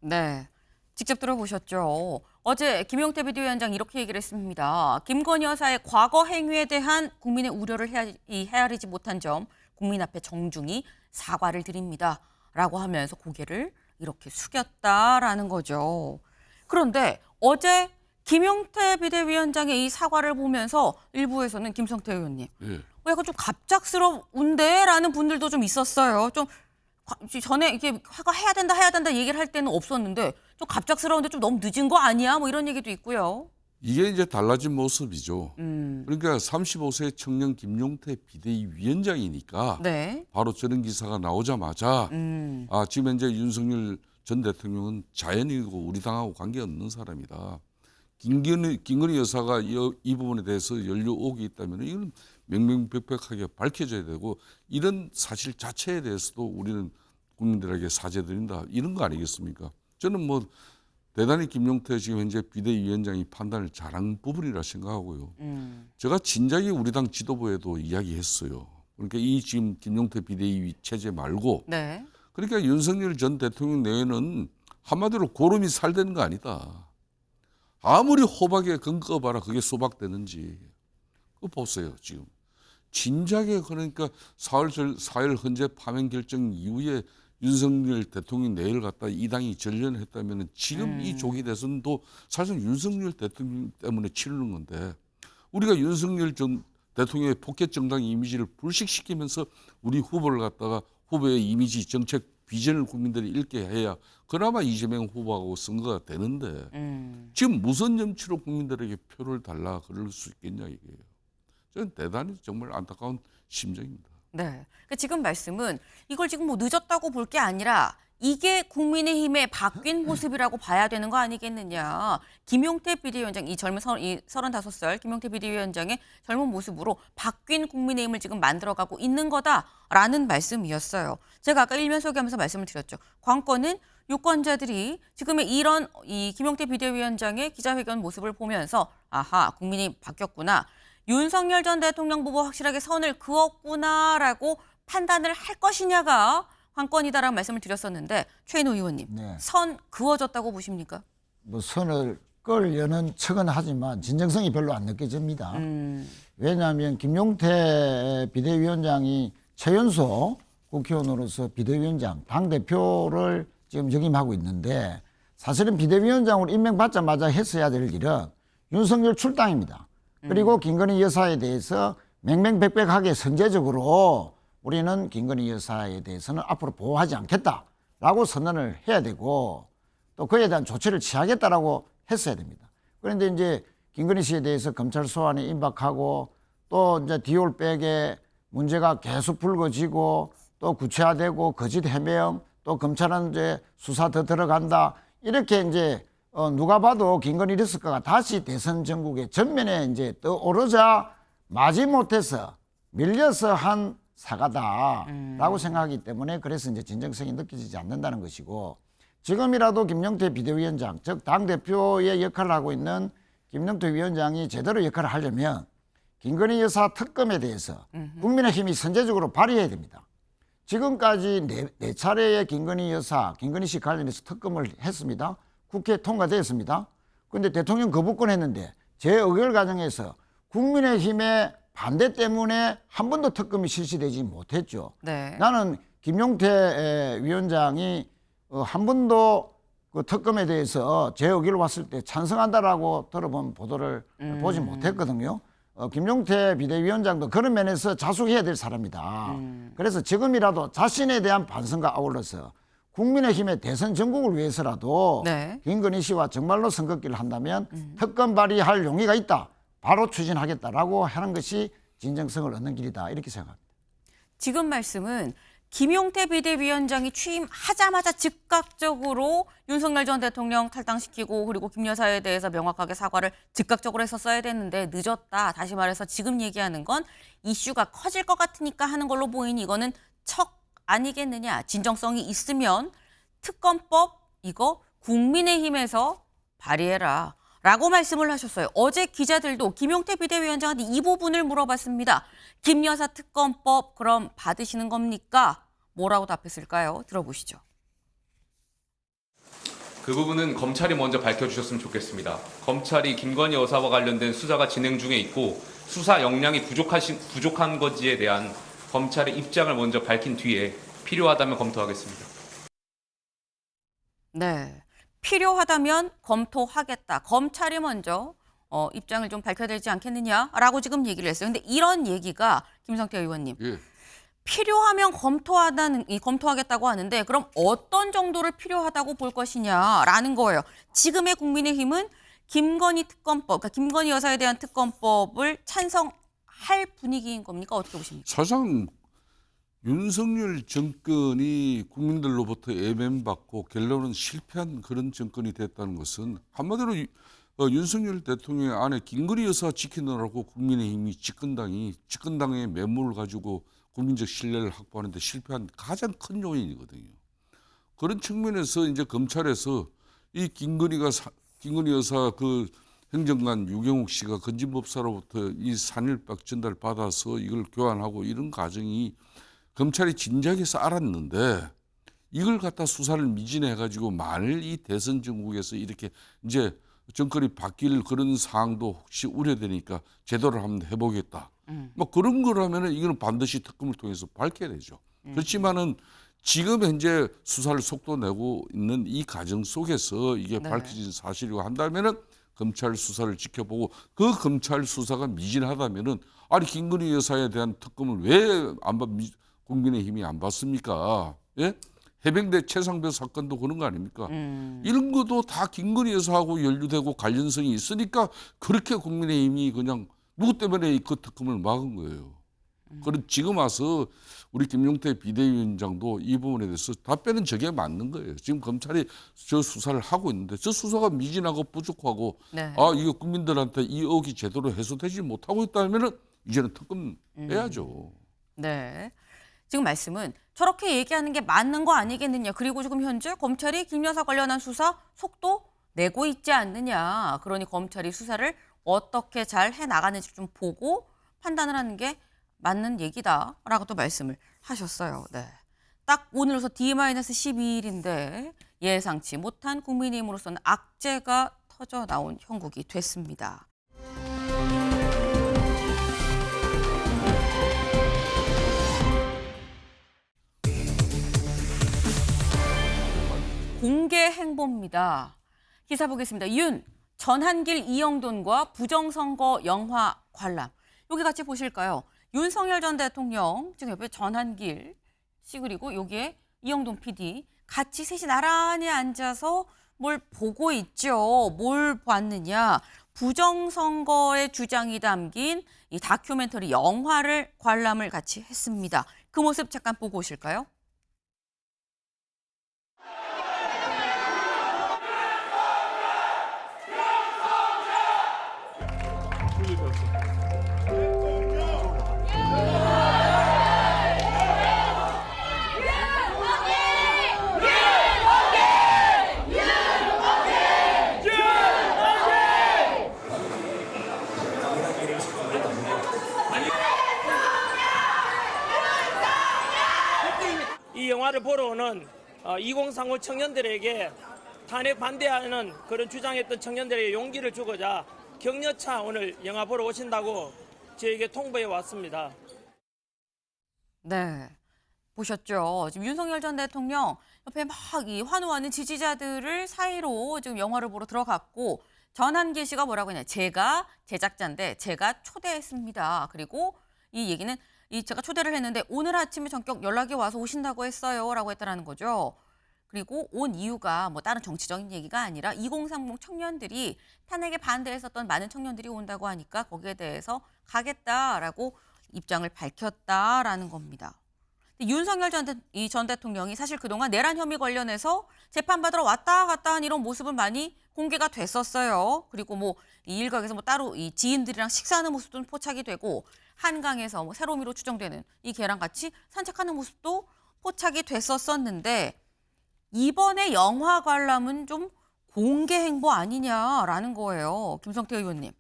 네, 직접 들어보셨죠. 어제 김용태 비대위원장 이렇게 얘기를 했습니다. 김건희 여사의 과거 행위에 대한 국민의 우려를 헤아리지 못한 점 국민 앞에 정중히 사과를 드립니다. 라고 하면서 고개를 이렇게 숙였다라는 거죠. 그런데 어제 김용태 비대위원장의 이 사과를 보면서 일부에서는 김성태 의원님, 약간 좀 갑작스러운데? 라는 분들도 좀 있었어요. 좀 전에 이렇게 사과해야 된다 얘기를 할 때는 없었는데 좀 갑작스러운데 좀 너무 늦은 거 아니야? 뭐 이런 얘기도 있고요.
이게 이제 달라진 모습이죠. 그러니까 35세 청년 김용태 비대위원장이니까
네.
바로 저런 기사가 나오자마자 지금 현재 윤석열 전 대통령은 자연이고 우리 당하고 관계없는 사람이다. 김건희 여사가 이 부분에 대해서 연루 의혹이 있다면 이건 명명백백하게 밝혀져야 되고 이런 사실 자체에 대해서도 우리는 국민들에게 사죄드린다. 이런 거 아니겠습니까? 저는 뭐 대단히 김용태 지금 현재 비대위원장이 판단을 잘한 부분이라 생각하고요. 제가 진작에 우리 당 지도부에도 이야기했어요. 그러니까 이 지금 김용태 비대위 체제 말고
네.
그러니까 윤석열 전 대통령 내에는 한마디로 고름이 살되는 거 아니다. 아무리 호박에 건거봐라 그게 소박되는지. 그거 보세요 지금. 진작에 그러니까 4일 헌재 파면 결정 이후에 윤석열 대통령 내일 갖다 이 당이 전련했다면 지금 이 조기 대선도 사실 윤석열 대통령 때문에 치르는 건데 우리가 윤석열 전 대통령의 포켓 정당 이미지를 불식시키면서 우리 후보를 갖다가 후보의 이미지 정책 비전을 국민들이 읽게 해야 그나마 이재명 후보하고 선거가 되는데 지금 무슨 염치로 국민들에게 표를 달라 그럴 수 있겠냐 이게요. 저는 대단히 정말 안타까운 심정입니다.
네. 그러니까 지금 말씀은 이걸 지금 뭐 늦었다고 볼 게 아니라 이게 국민의힘의 바뀐 모습이라고 봐야 되는 거 아니겠느냐. 김용태 비대위원장, 이 젊은 35살 김용태 비대위원장의 젊은 모습으로 바뀐 국민의힘을 지금 만들어가고 있는 거다라는 말씀이었어요. 제가 아까 일면 소개하면서 말씀을 드렸죠. 관건은 유권자들이 지금의 이런 이 김용태 비대위원장의 기자회견 모습을 보면서 아하, 국민이 바뀌었구나. 윤석열 전 대통령 후보 확실하게 선을 그었구나라고 판단을 할 것이냐가 관건이다라는 말씀을 드렸었는데 최인호 의원님,
네.
선 그어졌다고 보십니까?
뭐 선을 끌려는 척은 하지만 진정성이 별로 안 느껴집니다. 왜냐하면 김용태 비대위원장이 최연소 국회의원으로서 비대위원장, 당대표를 지금 역임하고 있는데 사실은 비대위원장으로 임명받자마자 했어야 될 일은 윤석열 출당입니다. 그리고 김건희 여사에 대해서 맹맹백백하게 선제적으로 우리는 김건희 여사에 대해서는 앞으로 보호하지 않겠다라고 선언을 해야 되고 또 그에 대한 조치를 취하겠다라고 했어야 됩니다. 그런데 이제 김건희 씨에 대해서 검찰 소환이 임박하고 또 이제 디올백의 문제가 계속 불거지고 또 구체화되고 거짓 해명 또 검찰은 이제 수사 더 들어간다 이렇게 이제 누가 봐도 김건희 리스크가 다시 대선 전국에 전면에 이제 떠오르자 마지못해서 밀려서 한 사과다라고 생각하기 때문에 그래서 이제 진정성이 느껴지지 않는다는 것이고 지금이라도 김용태 비대위원장 즉 당대표의 역할을 하고 있는 김용태 위원장이 제대로 역할을 하려면 김건희 여사 특검에 대해서 국민의힘이 선제적으로 발의해야 됩니다. 지금까지 네 차례의 김건희 여사, 김건희 씨 관련해서 특검을 했습니다. 국회 통과되었습니다. 그런데 대통령 거부권 했는데 제 의결 과정에서 국민의힘의 반대 때문에 한 번도 특검이 실시되지 못했죠.
네.
나는 김용태 위원장이 한 번도 그 특검에 대해서 제 의견을 왔을 때 찬성한다라고 들어본 보도를 보지 못했거든요. 김용태 비대위원장도 그런 면에서 자숙해야 될 사람이다. 그래서 지금이라도 자신에 대한 반성과 아울러서 국민의힘의 대선 전국을 위해서라도
네.
김건희 씨와 정말로 선긋기를 한다면 특검 발의할 용의가 있다. 바로 추진하겠다라고 하는 것이 진정성을 얻는 길이다. 이렇게 생각합니다.
지금 말씀은 김용태 비대위원장이 취임하자마자 즉각적으로 윤석열 전 대통령 탈당시키고 그리고 김 여사에 대해서 명확하게 사과를 즉각적으로 했었어야 됐는데 늦었다. 다시 말해서 지금 얘기하는 건 이슈가 커질 것 같으니까 하는 걸로 보이니 이거는 척 아니겠느냐. 진정성이 있으면 특검법 이거 국민의힘에서 발의해라. 라고 말씀을 하셨어요. 어제 기자들도 김용태 비대위원장한테 이 부분을 물어봤습니다. 김 여사 특검법 그럼 받으시는 겁니까? 뭐라고 답했을까요? 들어보시죠.
그 부분은 검찰이 먼저 밝혀주셨으면 좋겠습니다. 검찰이 김건희 여사와 관련된 수사가 진행 중에 있고 수사 역량이 부족한 건지에 대한 검찰의 입장을 먼저 밝힌 뒤에 필요하다면 검토하겠습니다.
네. 필요하다면 검토하겠다. 검찰이 먼저 입장을 좀 밝혀야 되지 않겠느냐라고 지금 얘기를 했어요. 근데 이런 얘기가 김성태 의원님.
예.
필요하면 검토하겠다고 하는데 그럼 어떤 정도를 필요하다고 볼 것이냐라는 거예요. 지금의 국민의힘은 김건희 특검법, 그러니까 김건희 여사에 대한 특검법을 찬성할 분위기인 겁니까? 어떻게 보십니까?
사실상 윤석열 정권이 국민들로부터 애면받고 결론은 실패한 그런 정권이 됐다는 것은 한마디로 윤석열 대통령 안에 김건희 여사 지키느라고 국민의힘이 집권당의 매물을 가지고 국민적 신뢰를 확보하는 데 실패한 가장 큰 요인이거든요. 그런 측면에서 이제 검찰에서 이 김건희 여사 그 행정관 유경욱 씨가 건진법사로부터 이 산일박 전달 받아서 이걸 교환하고 이런 과정이 검찰이 진작에서 알았는데 이걸 갖다 수사를 미진해 가지고 만일 이 대선 전국에서 이렇게 이제 정권이 바뀔 그런 사항도 혹시 우려되니까 제도를 한번 해보겠다. 뭐 그런 거라면은 이거는 반드시 특검을 통해서 밝혀야 되죠. 그렇지만은 지금 현재 수사를 속도 내고 있는 이 과정 속에서 이게
네. 밝혀진
사실이고 한다면은 검찰 수사를 지켜보고 그 검찰 수사가 미진하다면은 아니 김건희 여사에 대한 특검을 왜 국민의힘이 안 받습니까? 예? 해병대 최상병 사건도 그런 거 아닙니까? 이런 것도 다 김건희 여사하고 연루되고 관련성이 있으니까 그렇게 국민의힘이 그냥 누구 때문에 그 특검을 막은 거예요. 그럼 지금 와서 우리 김용태 비대위원장도 이 부분에 대해서 답변은 저게 맞는 거예요. 지금 검찰이 저 수사를 하고 있는데 저 수사가 미진하고 부족하고
네.
이거 국민들한테 이 의혹이 제대로 해소되지 못하고 있다면은 이제는 특검 해야죠.
네. 지금 말씀은 저렇게 얘기하는 게 맞는 거 아니겠느냐. 그리고 지금 현재 검찰이 김 여사 관련한 수사 속도 내고 있지 않느냐. 그러니 검찰이 수사를 어떻게 잘 해나가는지 좀 보고 판단을 하는 게 맞는 얘기다라고 또 말씀을 하셨어요. 네. 딱 오늘로서 D-12일인데 예상치 못한 국민의힘으로서는 악재가 터져 나온 형국이 됐습니다. 공개 행보입니다. 기사 보겠습니다. 윤, 전한길, 이영돈과 부정선거 영화 관람. 여기 같이 보실까요? 윤석열 전 대통령, 지금 옆에 전한길 씨 그리고 여기에 이영돈 PD 같이 셋이 나란히 앉아서 뭘 보고 있죠. 뭘 봤느냐. 부정선거의 주장이 담긴 이 다큐멘터리 영화를 관람을 같이 했습니다. 그 모습 잠깐 보고 오실까요?
이 영화를 보러 오는 2035 청년들에게 탄핵 반대하는 그런 주장했던 청년들에게 용기를 주고자 격려차 오늘 영화 보러 오신다고 저에게 통보해 왔습니다.
네. 보셨죠? 지금 윤석열 전 대통령 옆에 막 이 환호하는 지지자들을 사이로 지금 영화를 보러 들어갔고 전한길 씨가 뭐라고 했냐. 제가 제작자인데 제가 초대했습니다. 그리고 이 얘기는 제가 초대를 했는데 오늘 아침에 전격 연락이 와서 오신다고 했어요. 라고 했다라는 거죠. 그리고 온 이유가 뭐 다른 정치적인 얘기가 아니라 2030 청년들이 탄핵에 반대했었던 많은 청년들이 온다고 하니까 거기에 대해서 가겠다라고 입장을 밝혔다라는 겁니다. 윤석열 전 대통령이 사실 그동안 내란 혐의 관련해서 재판받으러 왔다 갔다 한 이런 모습은 많이 공개가 됐었어요. 그리고 뭐 이 일각에서 뭐 따로 이 지인들이랑 식사하는 모습도 포착이 되고 한강에서 뭐 세로미로 추정되는 이 개랑 같이 산책하는 모습도 포착이 됐었었는데 이번에 영화 관람은 좀 공개 행보 아니냐라는 거예요. 김성태 의원님.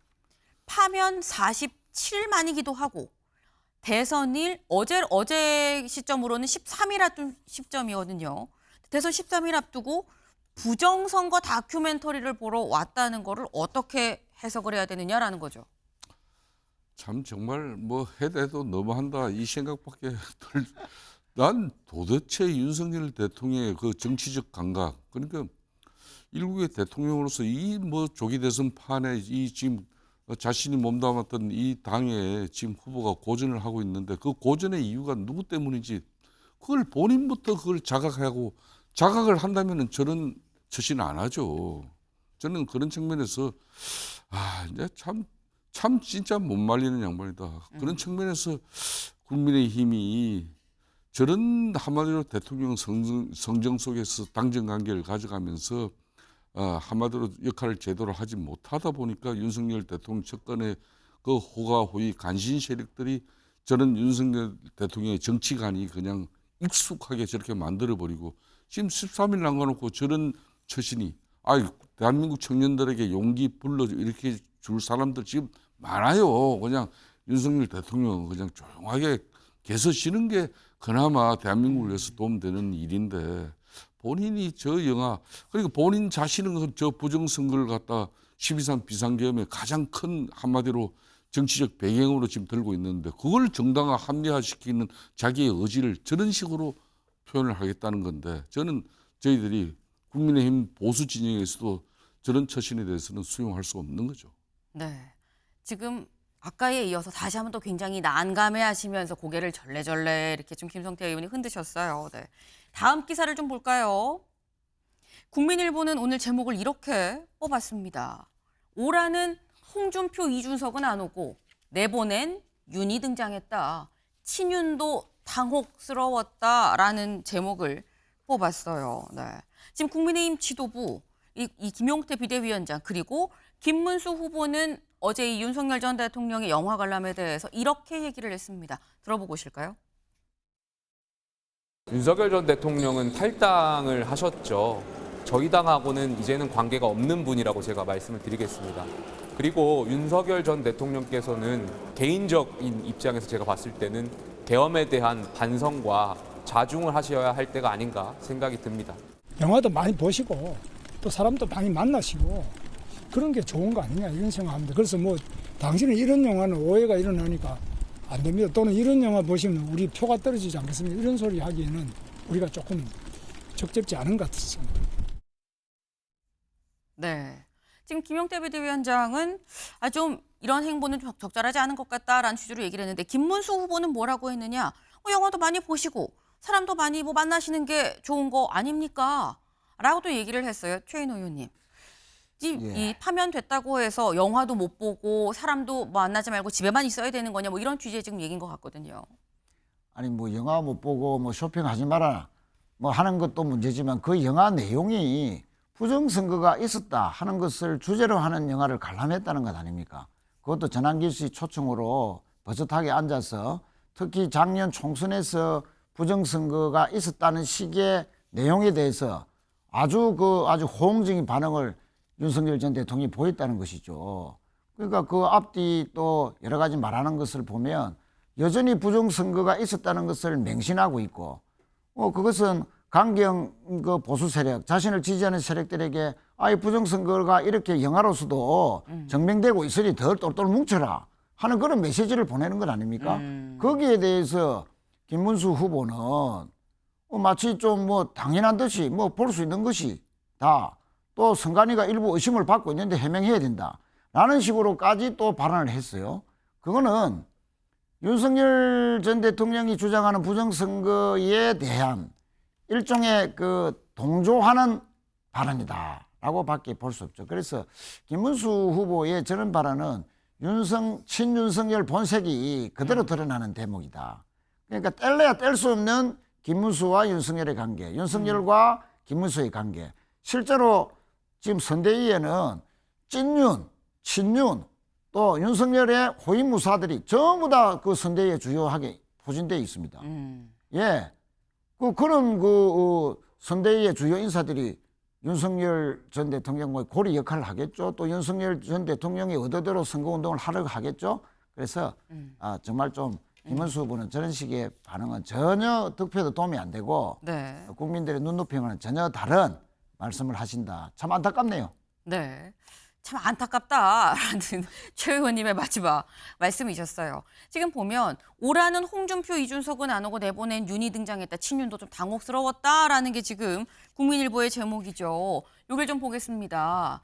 파면 47만이기도 하고 대선일 어제 시점으로는 13일 앞둔 시점이거든요. 대선 13일 앞두고 부정선거 다큐멘터리를 보러 왔다는 거를 어떻게 해석을 해야 되느냐라는 거죠.
참 정말 뭐 해대도 너무한다 이 생각밖에 난 도대체 윤석열 대통령의 그 정치적 감각 그러니까 일국의 대통령으로서 이 뭐 조기 대선 판에 이 지금 자신이 몸담았던 이 당의 지금 후보가 고전을 하고 있는데 그 고전의 이유가 누구 때문인지 그걸 본인부터 그걸 자각하고 자각을 한다면은 저런 처신 안 하죠. 저는 그런 측면에서 이제 참 진짜 못 말리는 양반이다. 그런 측면에서 국민의힘이 저런 한마디로 대통령 성정 속에서 당정 관계를 가져가면서 한마디로 역할을 제대로 하지 못하다 보니까 윤석열 대통령 측근의 그 호가호위 간신 세력들이 저런 윤석열 대통령의 정치관이 그냥 익숙하게 저렇게 만들어버리고 지금 13일 남겨놓고 저런 처신이 대한민국 청년들에게 용기 불러 이렇게 줄 사람들 지금 많아요. 그냥 윤석열 대통령 그냥 조용하게 개서시는 게 그나마 대한민국을 위해서 도움되는 일인데 본인이 저 영화 그러니까 본인 자신은 저 부정선거를 갖다 12.3 비상계엄의 가장 큰 한마디로 정치적 배경으로 지금 들고 있는데 그걸 정당화 합리화시키는 자기의 의지를 저런 식으로 표현을 하겠다는 건데 저는 저희들이 국민의힘 보수 진영에서도 저런 처신에 대해서는 수용할 수 없는 거죠.
네. 지금 아까에 이어서 다시 한번 또 굉장히 난감해하시면서 고개를 절레절레 이렇게 좀 김성태 의원이 흔드셨어요. 네. 다음 기사를 좀 볼까요? 국민일보는 오늘 제목을 이렇게 뽑았습니다. 오라는 홍준표, 이준석은 안 오고 내보낸 윤이 등장했다. 친윤도 당혹스러웠다라는 제목을 뽑았어요. 네. 지금 국민의힘 지도부, 이 김용태 비대위원장 그리고 김문수 후보는 어제 이 윤석열 전 대통령의 영화 관람에 대해서 이렇게 얘기를 했습니다. 들어보고 오실까요?
윤석열 전 대통령은 탈당을 하셨죠. 저희 당하고는 이제는 관계가 없는 분이라고 제가 말씀을 드리겠습니다. 그리고 윤석열 전 대통령께서는 개인적인 입장에서 제가 봤을 때는 계엄에 대한 반성과 자중을 하셔야 할 때가 아닌가 생각이 듭니다.
영화도 많이 보시고 또 사람도 많이 만나시고 그런 게 좋은 거 아니냐 이런 생각합니다. 그래서 뭐 당신은 이런 영화는 오해가 일어나니까 안 됩니다. 또는 이런 영화 보시면 우리 표가 떨어지지 않겠습니까? 이런 소리 하기에는 우리가 조금 적절치 않은 것 같습니다.
네. 지금 김용태 비대위원장은 좀 이런 행보는 좀 적절하지 않은 것 같다라는 취지로 얘기를 했는데 김문수 후보는 뭐라고 했느냐? 영화도 많이 보시고 사람도 많이 뭐 만나시는 게 좋은 거 아닙니까? 라고도 얘기를 했어요. 최인호 의원님.
예.
이 파면됐다고 해서 영화도 못 보고 사람도 만나지 말고 집에만 있어야 되는 거냐 뭐 이런 취지의 지금 얘기인 것 같거든요.
아니 뭐 영화 못 보고 뭐 쇼핑하지 마라 뭐 하는 것도 문제지만 그 영화 내용이 부정선거가 있었다 하는 것을 주제로 하는 영화를 관람했다는 것 아닙니까? 그것도 전환길 씨 초청으로 버젓하게 앉아서 특히 작년 총선에서 부정선거가 있었다는 식의 내용에 대해서 아주 호응적인 반응을 윤석열 전 대통령이 보였다는 것이죠. 그러니까 그 앞뒤 또 여러 가지 말하는 것을 보면 여전히 부정선거가 있었다는 것을 맹신하고 있고, 그것은 강경 그 보수 세력, 자신을 지지하는 세력들에게 이 부정선거가 이렇게 영화로서도 증명되고 있으니 덜 똘똘 뭉쳐라 하는 그런 메시지를 보내는 것 아닙니까? 거기에 대해서 김문수 후보는 마치 좀 뭐 당연한 듯이 뭐 볼 수 있는 것이 다 또 선관위가 일부 의심을 받고 있는데 해명해야 된다 라는 식으로까지 또 발언을 했어요. 그거는 윤석열 전 대통령이 주장하는 부정선거에 대한 일종의 그 동조하는 발언이다라고 밖에 볼 수 없죠. 그래서 김문수 후보의 저런 발언은 친윤석열 본색이 그대로 드러나는 대목이다. 그러니까 뗄래야 뗄 수 없는 김문수와 윤석열의 관계, 윤석열과 김문수의 관계. 실제로 지금 선대위에는 찐윤, 친윤, 또 윤석열의 호위무사들이 전부 다 그 선대위에 주요하게 포진되어 있습니다. 예. 그런 선대위의 주요 인사들이 윤석열 전 대통령의 고리 역할을 하겠죠. 또 윤석열 전 대통령이 의도대로 선거운동을 하려고 하겠죠. 그래서 정말 좀 김문수 후보는 저런 식의 반응은 전혀 득표에도 도움이 안 되고
네.
국민들의 눈높이와는 전혀 다른 말씀을 하신다. 참 안타깝네요.
네. 참 안타깝다라는 최 의원님의 마지막 말씀이셨어요. 지금 보면 오라는 홍준표, 이준석은 안 오고 내보낸 윤이 등장했다. 친윤도 좀 당혹스러웠다라는 게 지금 국민일보의 제목이죠. 이걸 좀 보겠습니다.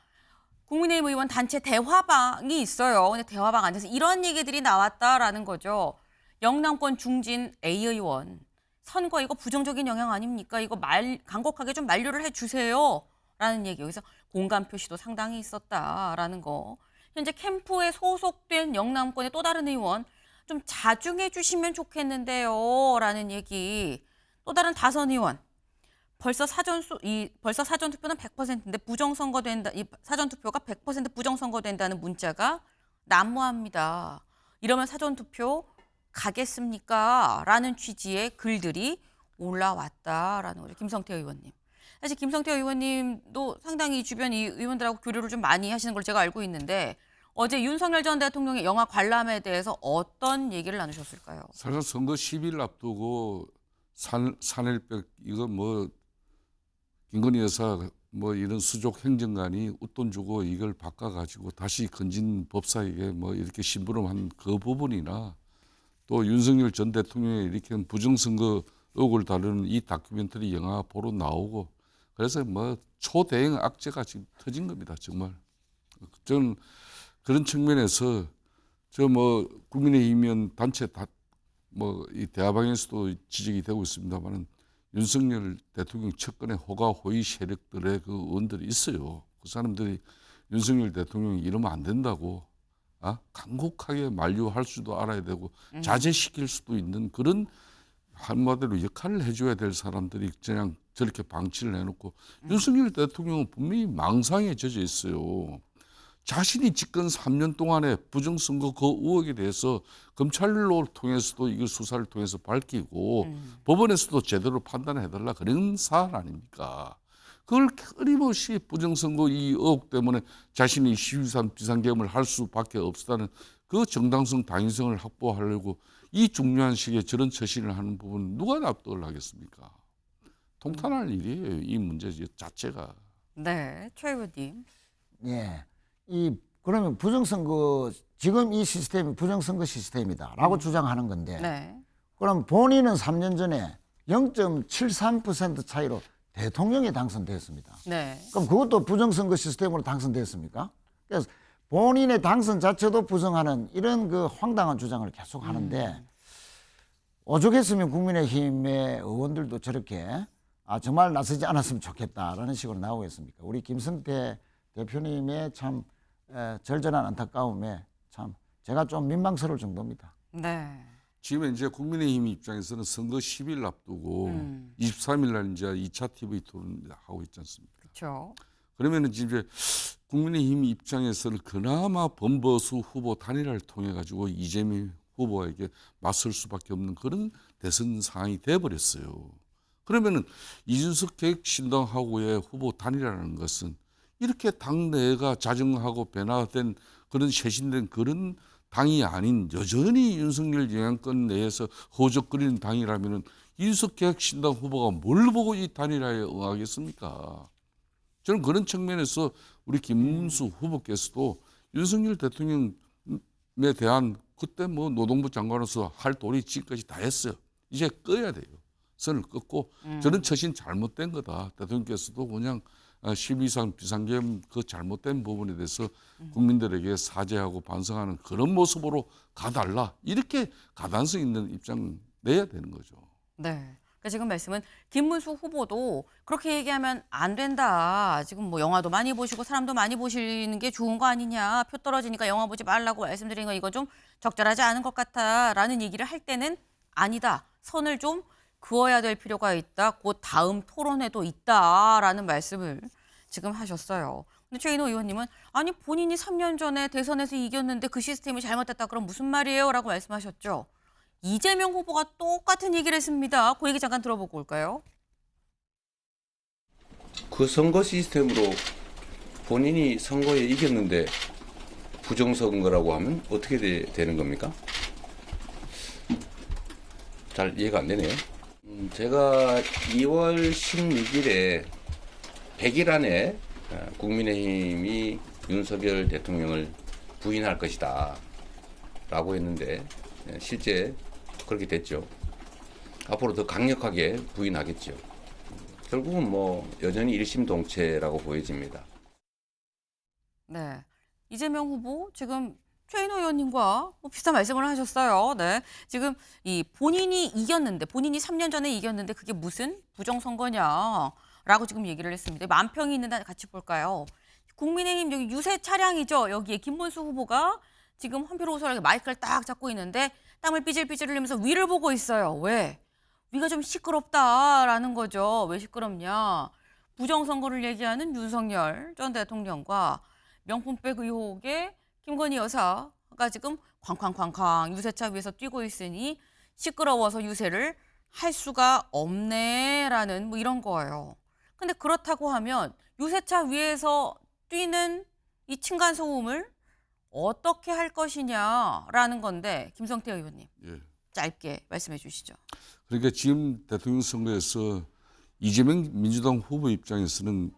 국민의힘 의원 단체 대화방이 있어요. 근데 대화방 안에서 이런 얘기들이 나왔다라는 거죠. 영남권 중진 A 의원. 선거 이거 부정적인 영향 아닙니까? 이거 간곡하게 좀 만류를 해주세요. 라는 얘기. 여기서 공감 표시도 상당히 있었다라는 거. 현재 캠프에 소속된 영남권의 또 다른 의원 좀 자중해 주시면 좋겠는데요. 라는 얘기. 또 다른 다선 의원. 벌써 사전 투표는 100%인데 부정선거 된다. 이 사전 투표가 100% 부정선거 된다는 문자가 난무합니다. 이러면 사전 투표 가겠습니까? 라는 취지의 글들이 올라왔다라는 거죠. 김성태 의원님. 사실 김성태 의원님도 상당히 주변 이 의원들하고 교류를 좀 많이 하시는 걸 제가 알고 있는데 어제 윤석열 전 대통령의 영화 관람에 대해서 어떤 얘기를 나누셨을까요?
사실 선거 10일 앞두고 산일백 이거 뭐 김건희 여사 뭐 이런 수족 행정관이 웃돈 주고 이걸 바꿔가지고 다시 건진 법사에게 뭐 이렇게 심부름한 그 부분이나 또 윤석열 전 대통령의 이렇게 부정선거 의혹을 다루는 이 다큐멘터리 영화 보러 나오고 그래서 뭐 초대형 악재가 지금 터진 겁니다. 정말. 저는 그런 측면에서 저 뭐 국민의힘 단체 뭐 이 대화방에서도 지적이 되고 있습니다만은 윤석열 대통령 측근의 호가 호위 세력들의 그 의원들이 있어요. 그 사람들이 윤석열 대통령이 이러면 안 된다고 간곡하게 만류할 수도 알아야 되고 자제시킬 수도 있는 그런 한마디로 역할을 해줘야 될 사람들이 그냥 저렇게 방치를 해놓고 윤석열 대통령은 분명히 망상에 젖어 있어요. 자신이 집권 3년 동안의 부정선거 그 의혹에 대해서 검찰로 통해서도 이걸 수사를 통해서 밝히고 법원에서도 제대로 판단해달라 그런 사안 아닙니까? 그걸 끊임없이 부정선거 이 의혹 때문에 자신이 12.3 비상계엄을 할 수밖에 없다는 그 정당성 당위성을 확보하려고 이 중요한 시기에 저런 처신을 하는 부분 누가 납득을 하겠습니까? 통탄할 일이에요. 이 문제 자체가.
네, 최 의원님.
예. 그러면 부정선거 지금 이 시스템이 부정선거 시스템이다라고 주장하는 건데
네.
그럼 본인은 3년 전에 0.73% 차이로 대통령이 당선됐습니다.
네.
그럼 그것도 부정선거 시스템으로 당선됐습니까? 그래서 본인의 당선 자체도 부정하는 이런 그 황당한 주장을 계속 하는데 오죽했으면 국민의힘의 의원들도 저렇게 정말 나서지 않았으면 좋겠다라는 식으로 나오고 있습니까? 우리 김성태 대표님의 참 절절한 안타까움에 참 제가 좀 민망스러울 정도입니다.
네.
지금 이제 국민의힘 입장에서는 선거 10일 앞두고 23일 날 이제 2차 TV 토론을 하고 있지 않습니까?
그렇죠.
그러면은 이제 국민의힘 입장에서는 그나마 범보수 후보 단일화를 통해 가지고 이재명 후보에게 맞설 수밖에 없는 그런 대선 상황이 돼 버렸어요. 그러면은 이준석 개혁신당하고의 후보 단일화라는 것은 이렇게 당내가 자정하고 변화된 그런 쇄신된 그런 당이 아닌 여전히 윤석열 영향권 내에서 허우적거리는 당이라면은 이준석 개혁신당 후보가 뭘 보고 이 단일화에 응하겠습니까? 저는 그런 측면에서 우리 김문수 후보께서도 윤석열 대통령에 대한 그때 뭐 노동부 장관으로서 할 도리 지금까지 다 했어요. 이제 꺼야 돼요. 선을 긋고 저는 처신 잘못된 거다. 대통령께서도 그냥 12상 비상계엄 그 잘못된 부분에 대해서 국민들에게 사죄하고 반성하는 그런 모습으로 가달라. 이렇게 가단성 있는 입장 내야 되는 거죠.
네. 그러니까 지금 말씀은 김문수 후보도 그렇게 얘기하면 안 된다. 지금 뭐 영화도 많이 보시고 사람도 많이 보시는 게 좋은 거 아니냐. 표 떨어지니까 영화 보지 말라고 말씀드린 거 이거 좀 적절하지 않은 것 같다라는 얘기를 할 때는 아니다. 선을 좀 그어야 될 필요가 있다. 곧 다음 토론회도 있다라는 말씀을 지금 하셨어요. 근데 최인호 의원님은 아니 본인이 3년 전에 대선에서 이겼는데 그 시스템이 잘못됐다. 그럼 무슨 말이에요? 라고 말씀하셨죠. 이재명 후보가 똑같은 얘기를 했습니다. 그 얘기 잠깐 들어보고 올까요?
그 선거 시스템으로 본인이 선거에 이겼는데 부정선거라고 하면 어떻게 되는 겁니까? 잘 이해가 안 되네요. 제가 2월 16일에 100일 안에 국민의힘이 윤석열 대통령을 부인할 것이다 라고 했는데 실제 그렇게 됐죠. 앞으로 더 강력하게 부인하겠죠. 결국은 뭐 여전히 일심동체라고 보여집니다.
네. 이재명 후보 지금 최인호 의원님과 뭐 비슷한 말씀을 하셨어요. 네. 지금 이 본인이 이겼는데 본인이 3년 전에 이겼는데 그게 무슨 부정선거냐라고 지금 얘기를 했습니다. 만평이 있는데 같이 볼까요? 국민의힘 여기 유세 차량이죠. 여기에 김문수 후보가 지금 헌필호소하게 마이크를 딱 잡고 있는데 땀을 삐질삐질 흘리면서 위를 보고 있어요. 왜? 위가 좀 시끄럽다라는 거죠. 왜 시끄럽냐? 부정선거를 얘기하는 윤석열 전 대통령과 명품백 의혹에 김건희 여사가 지금 쾅쾅쾅쾅 유세차 위에서 뛰고 있으니 시끄러워서 유세를 할 수가 없네라는 뭐 이런 거예요. 근데 그렇다고 하면 유세차 위에서 뛰는 이 층간소음을 어떻게 할 것이냐라는 건데 김성태 의원님
예.
짧게 말씀해 주시죠.
그러니까 지금 대통령 선거에서 이재명 민주당 후보 입장에서는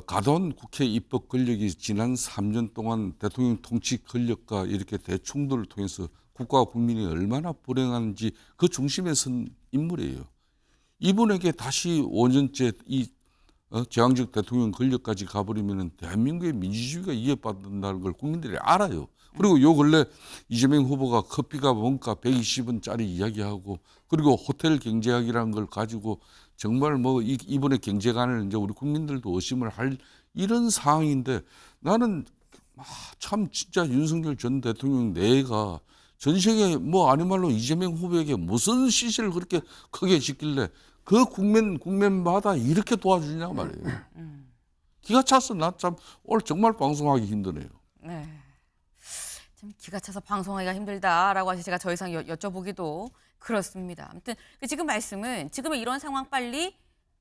가던 국회 입법 권력이 지난 3년 동안 대통령 통치 권력과 이렇게 대충돌을 통해서 국가와 국민이 얼마나 불행한지 그 중심에 선 인물이에요. 이분에게 다시 5년째 이 제왕적 대통령 권력까지 가버리면 대한민국의 민주주의가 이어받는다는 걸 국민들이 알아요. 그리고 요 근래 이재명 후보가 커피가 원가 120원짜리 이야기하고 그리고 호텔 경제학이라는 걸 가지고 정말 뭐 이번에 경제관을 이제 우리 국민들도 의심을 할 이런 상황인데 나는 참 진짜 윤석열 전 대통령 내가 전 세계 뭐 아니 말로 이재명 후보에게 무슨 시시를 그렇게 크게 짓길래 그 국면마다 이렇게 도와주냐 말이에요. 기가 차서 나 참 오늘 정말 방송하기 힘드네요.
네. 좀 기가 차서 방송하기가 힘들다라고 하셔서 제가 더 이상 여쭤보기도 그렇습니다. 아무튼 지금 말씀은 지금의 이런 상황 빨리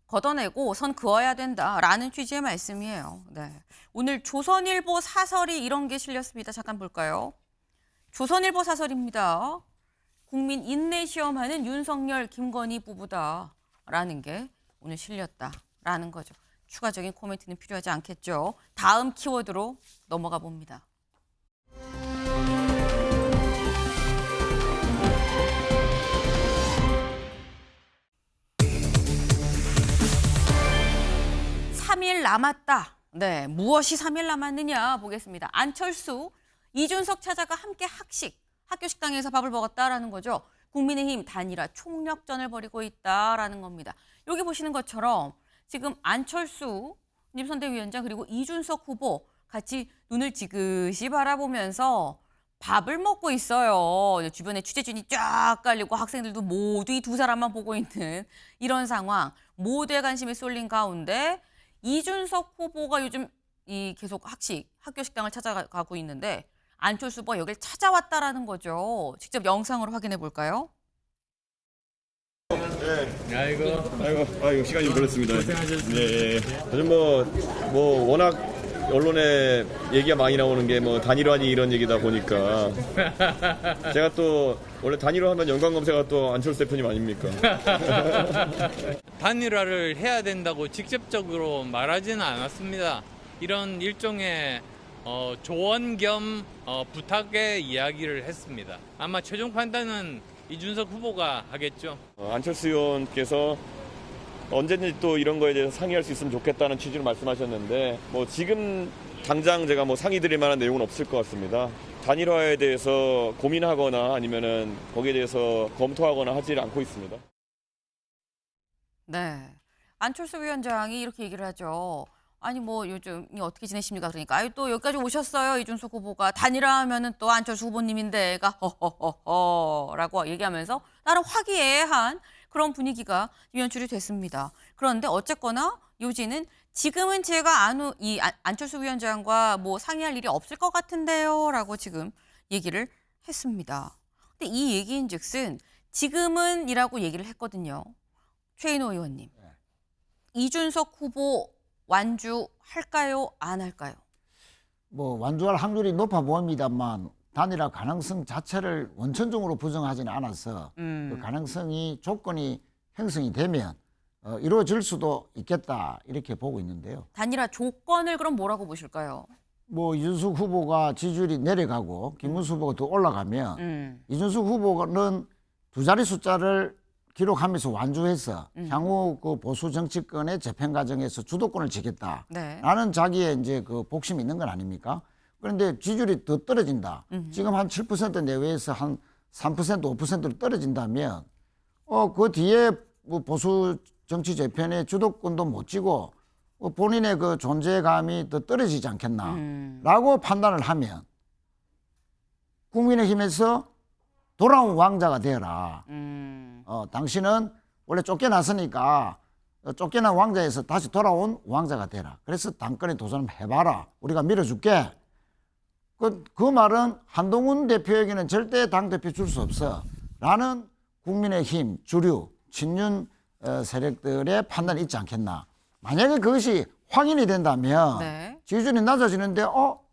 걷어내고 선 그어야 된다라는 취지의 말씀이에요. 네. 오늘 조선일보 사설이 이런 게 실렸습니다. 잠깐 볼까요? 조선일보 사설입니다. 국민 인내 시험하는 윤석열, 김건희 부부다라는 게 오늘 실렸다라는 거죠. 추가적인 코멘트는 필요하지 않겠죠. 다음 키워드로 넘어가 봅니다. (3일) 남았다. 네, 무엇이 3일 남았느냐 보겠습니다. 안철수, 이준석 찾아가 함께 학교 식당에서 밥을 먹었다라는 거죠. 국민의힘 단일화 총력전을 벌이고 있다라는 겁니다. 여기 보시는 것처럼 지금 안철수 선대위원장 그리고 이준석 후보 같이 눈을 지그시 바라보면서 밥을 먹고 있어요. 주변에 취재진이 쫙 깔리고 학생들도 모두 이 두 사람만 보고 있는 이런 상황. 모두의 관심이 쏠린 가운데 이준석 후보가 요즘 계속 학교 식당을 찾아가고 있는데 안철수 후보가 여길 찾아왔다라는 거죠. 직접 영상으로 확인해 볼까요?
아이고 시간이 좀 걸렸습니다. 고생하셨습니다. 요즘 뭐 워낙 언론에 얘기가 많이 나오는 게 뭐 단일화니 이런 얘기다 보니까 제가 또 원래 단일화하면 연관 검색가 또 안철수 대표님 아닙니까?
단일화를 해야 된다고 직접적으로 말하지는 않았습니다. 이런 일종의 조언 겸 부탁의 이야기를 했습니다. 아마 최종 판단은 이준석 후보가 하겠죠.
안철수 의원께서 언제든지 또 이런 거에 대해서 상의할 수 있으면 좋겠다는 취지로 말씀하셨는데 뭐 지금 당장 제가 뭐 상의 드릴 만한 내용은 없을 것 같습니다. 단일화에 대해서 고민하거나 아니면은 거기에 대해서 검토하거나 하지 않고 있습니다.
네. 안철수 위원장이 이렇게 얘기를 하죠. 아니 뭐 요즘이 어떻게 지내십니까? 그러니까 아유 또 여기까지 오셨어요. 이준석 후보가 단일화하면은 또 안철수 후보님인데가 허허허허라고 얘기하면서 나름 화기애애한 그런 분위기가 연출이 됐습니다. 그런데 어쨌거나 요지는 지금은 제가 안철수 위원장과 뭐 상의할 일이 없을 것 같은데요라고 지금 얘기를 했습니다. 근데 이 얘기인즉슨 지금은이라고 얘기를 했거든요. 최인호 의원님, 이준석 후보 완주할까요? 안 할까요?
뭐 완주할 확률이 높아 보입니다만 단일화 가능성 자체를 원천적으로 부정하지는 않아서 그 가능성이 조건이 형성이 되면 이루어질 수도 있겠다 이렇게 보고 있는데요.
단일화 조건을 그럼 뭐라고 보실까요?
뭐 이준석 후보가 지지율이 내려가고 김문수 후보가 더 올라가면 이준석 후보는 두 자리 숫자를 기록하면서 완주해서 향후 그 보수 정치권의 재편 과정에서 주도권을 지겠다라는
네.
자기의 이제 그 복심이 있는 건 아닙니까? 그런데 지지율이 더 떨어진다. 지금 한 7% 내외에서 한 3%, 5%로 떨어진다면 그 뒤에 뭐 보수 정치 재편의 주도권도 못 쥐고 본인의 그 존재감이 더 떨어지지 않겠나라고 판단을 하면 국민의힘에서 돌아온 왕자가 되어라. 당신은 원래 쫓겨났으니까 쫓겨난 왕자에서 다시 돌아온 왕자가 되라. 그래서 당권에 도전해봐라. 우리가 밀어줄게. 그 말은 한동훈 대표에게는 절대 당대표 줄 수 없어. 라는 국민의힘 주류 친윤 세력들의 판단이 있지 않겠나. 만약에 그것이 확인이 된다면
네.
지지율이 낮아지는데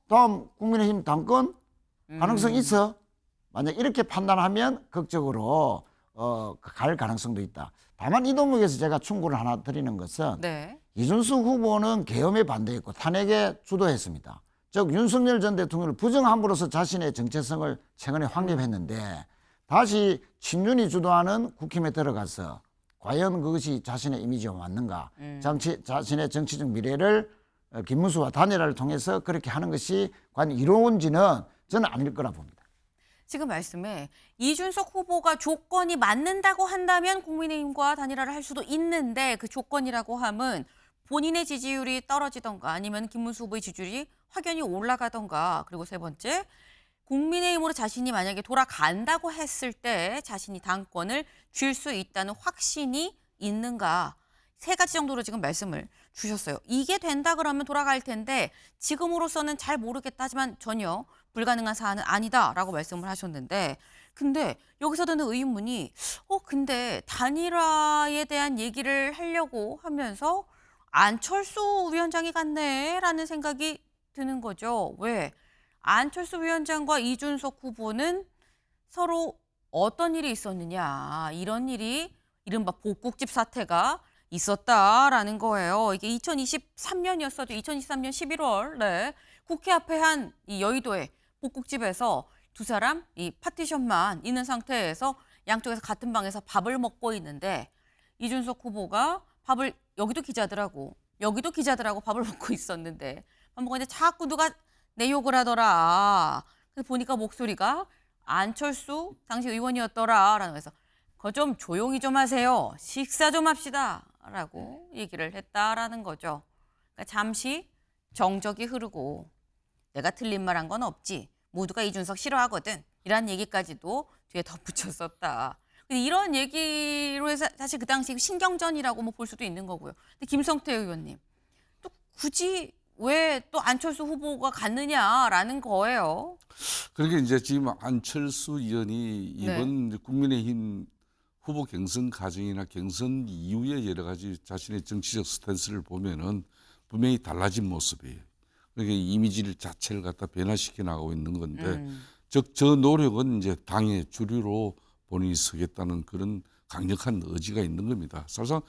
다음 국민의힘 당권 가능성 있어. 만약 이렇게 판단하면 극적으로 갈 가능성도 있다. 다만 이 대목에서 제가 충고를 하나 드리는 것은
네.
이준석 후보는 계엄에 반대했고 탄핵에 주도했습니다. 즉 윤석열 전 대통령을 부정함으로써 자신의 정체성을 최근에 확립했는데 다시 친윤이 주도하는 국힘에 들어가서 과연 그것이 자신의 이미지와 맞는가. 자신의 정치적 미래를 김문수와 단일화를 통해서 그렇게 하는 것이 과연 이로운지는 저는 아닐 거라 봅니다.
지금 말씀에 이준석 후보가 조건이 맞는다고 한다면 국민의힘과 단일화를 할 수도 있는데 그 조건이라고 함은 본인의 지지율이 떨어지던가 아니면 김문수 후보의 지지율이 확연히 올라가던가 그리고 세 번째 국민의힘으로 자신이 만약에 돌아간다고 했을 때 자신이 당권을 줄 수 있다는 확신이 있는가 세 가지 정도로 지금 말씀을 주셨어요. 이게 된다 그러면 돌아갈 텐데 지금으로서는 잘 모르겠다 하지만 전혀 불가능한 사안은 아니다라고 말씀을 하셨는데 근데 여기서 드는 의문이 근데 단일화에 대한 얘기를 하려고 하면서 안철수 위원장이 갔네라는 생각이 드는 거죠. 왜? 안철수 위원장과 이준석 후보는 서로 어떤 일이 있었느냐 이런 일이 이른바 복국집 사태가 있었다라는 거예요. 이게 2023년이었어도 2023년 11월 네. 국회 앞에 한 이 여의도의 복국집에서 두 사람 이 파티션만 있는 상태에서 양쪽에서 같은 방에서 밥을 먹고 있는데 이준석 후보가 밥을 여기도 기자들하고 밥을 먹고 있었는데 밥 먹었는데 자꾸 누가 내 욕을 하더라. 그래서 보니까 목소리가 안철수 당시 의원이었더라라는 거에서 그거 좀 조용히 좀 하세요. 식사 좀 합시다라고 얘기를 했다라는 거죠. 그러니까 잠시 정적이 흐르고 내가 틀린 말 한 건 없지. 모두가 이준석 싫어하거든. 이런 얘기까지도 뒤에 덧붙였었다. 근데 이런 얘기로 해서 사실 그 당시 신경전이라고 뭐 볼 수도 있는 거고요. 근데 김성태 의원님 또 굳이 왜 또 안철수 후보가 갔느냐라는 거예요.
그러니까 이제 지금 안철수 의원이 이번 국민의힘 후보 경선 과정이나 경선 이후에 여러 가지 자신의 정치적 스탠스를 보면은 분명히 달라진 모습이에요. 그러니까 이미지를 자체를 갖다 변화시켜 나가고 있는 건데, 즉 저 노력은 이제 당의 주류로 본인이 서겠다는 그런 강력한 의지가 있는 겁니다. 사실상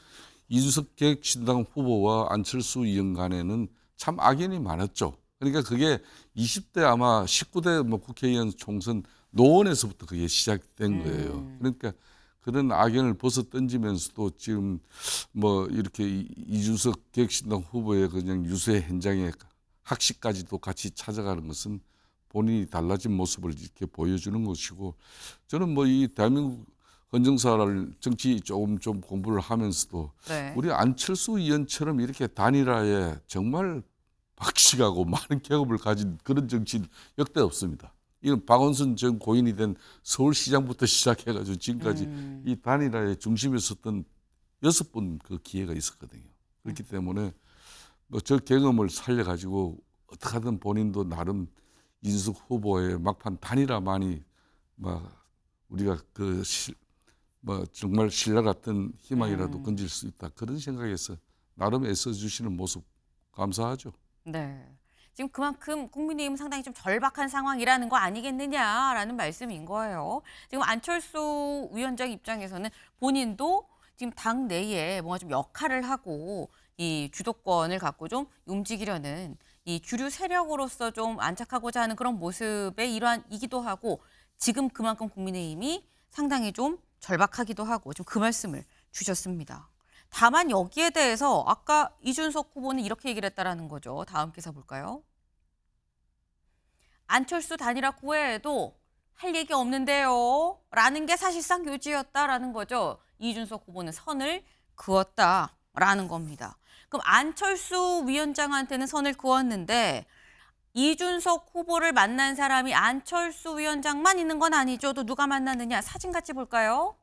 이준석 개혁신당 후보와 안철수 의원 간에는 참 악연이 많았죠. 그러니까 그게 20대 아마 19대 뭐 국회의원 총선 노원에서부터 그게 시작된 거예요. 그러니까 그런 악연을 벗어 던지면서도 지금 뭐 이렇게 이준석 개혁신당 후보의 그냥 유세 현장에 학식까지도 같이 찾아가는 것은 본인이 달라진 모습을 이렇게 보여주는 것이고, 저는 뭐 이 대한민국 헌정사를 정치 조금 좀 공부를 하면서도 우리 안철수 의원처럼 이렇게 단일화에 정말 박식하고 많은 경험을 가진 그런 정치인 역대 없습니다. 이건 박원순 전 고인이 된 서울시장부터 시작해가지고 지금까지 이 단일화의 중심에 섰던 6번 그 기회가 있었거든요. 그렇기 때문에 뭐 저 경험을 살려가지고 어떻게 하든 본인도 나름 이준석 후보의 막판 단일화만이 막 우리가 뭐 정말 신라 같은 희망이라도 건질 수 있다, 그런 생각에서 나름 애써주시는 모습 감사하죠.
네. 지금 그만큼 국민의힘은 상당히 좀 절박한 상황이라는 거 아니겠느냐라는 말씀인 거예요. 지금 안철수 위원장 입장에서는 본인도 지금 당 내에 뭔가 좀 역할을 하고 이 주도권을 갖고 좀 움직이려는 이 주류 세력으로서 좀 안착하고자 하는 그런 모습의 일환이기도 하고, 지금 그만큼 국민의힘이 상당히 좀 절박하기도 하고 좀 그 말씀을 주셨습니다. 다만 여기에 대해서 아까 이준석 후보는 이렇게 얘기를 했다라는 거죠. 다음 기사 볼까요? 안철수 단일화 구애에도 할 얘기 없는데요. 라는 게 사실상 요지였다라는 거죠. 이준석 후보는 선을 그었다라는 겁니다. 그럼 안철수 위원장한테는 선을 그었는데 이준석 후보를 만난 사람이 안철수 위원장만 있는 건 아니죠. 또 누가 만났느냐? 사진 같이 볼까요?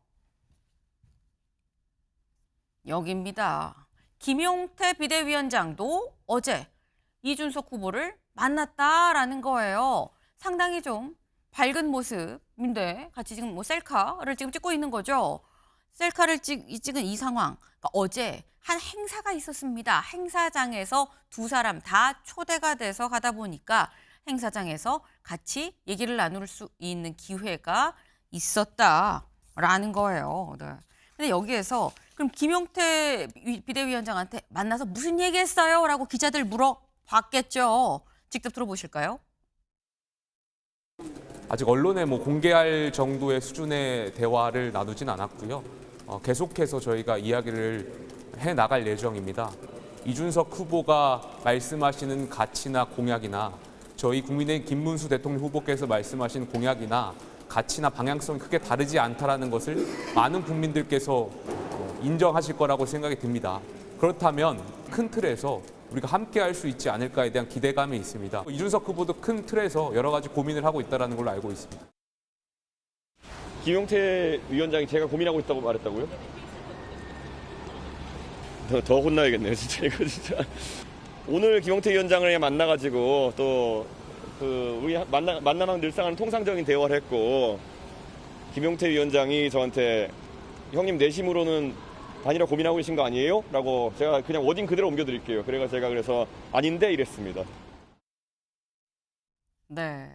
여기입니다. 김용태 비대위원장도 어제 이준석 후보를 만났다라는 거예요. 상당히 좀 밝은 모습인데 같이 지금 뭐 셀카를 지금 찍고 있는 거죠. 셀카를 찍은 이 상황. 그러니까 어제 한 행사가 있었습니다. 행사장에서 두 사람 다 초대가 돼서 가다 보니까 행사장에서 같이 얘기를 나눌 수 있는 기회가 있었다라는 거예요. 네. 근데 여기에서 그럼 김용태 비대위원장한테 만나서 무슨 얘기했어요? 라고 기자들 물어봤겠죠. 직접 들어보실까요?
아직 언론에 뭐 공개할 정도의 수준의 대화를 나누진 않았고요. 계속해서 저희가 이야기를 해 나갈 예정입니다. 이준석 후보가 말씀하시는 가치나 공약이나 저희 국민의힘 김문수 대통령 후보께서 말씀하신 공약이나 가치나 방향성이 크게 다르지 않다라는 것을 많은 국민들께서 인정하실 거라고 생각이 듭니다. 그렇다면 큰 틀에서 우리가 함께 할 수 있지 않을까에 대한 기대감이 있습니다. 이준석 후보도 큰 틀에서 여러 가지 고민을 하고 있다는 걸로 알고 있습니다.
김용태 위원장이 제가 고민하고 있다고 말했다고요? 더 혼나야겠네요, 진짜 이거 진짜. 오늘 김용태 위원장을 만나가지고 또 우리 만나면 늘상 하는 통상적인 대화를 했고, 김용태 위원장이 저한테 형님 내심으로는 단일화 고민하고 계신 거 아니에요? 라고 제가 그냥 워딩 그대로 옮겨드릴게요. 제가 그래서 아닌데 이랬습니다.
네.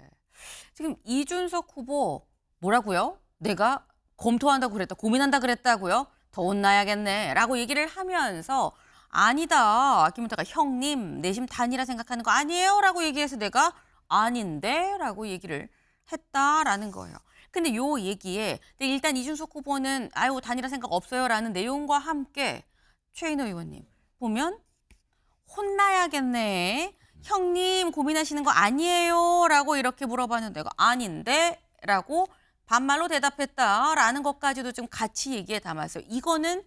지금 이준석 후보 뭐라고요? 내가 검토한다고 그랬다, 고민한다 그랬다고요? 더 혼나야겠네 라고 얘기를 하면서 아니다. 김용태가 형님 내심 단일화 생각하는 거 아니에요? 라고 얘기해서 내가 아닌데? 라고 얘기를 했다라는 거예요. 근데 요 얘기에 일단 이준석 후보는 아유 단일화 생각 없어요라는 내용과 함께 최인호 의원님 보면 혼나야겠네. 형님 고민하시는 거 아니에요? 라고 이렇게 물어봤는데 아닌데? 라고 반말로 대답했다라는 것까지도 좀 같이 얘기에 담았어요. 이거는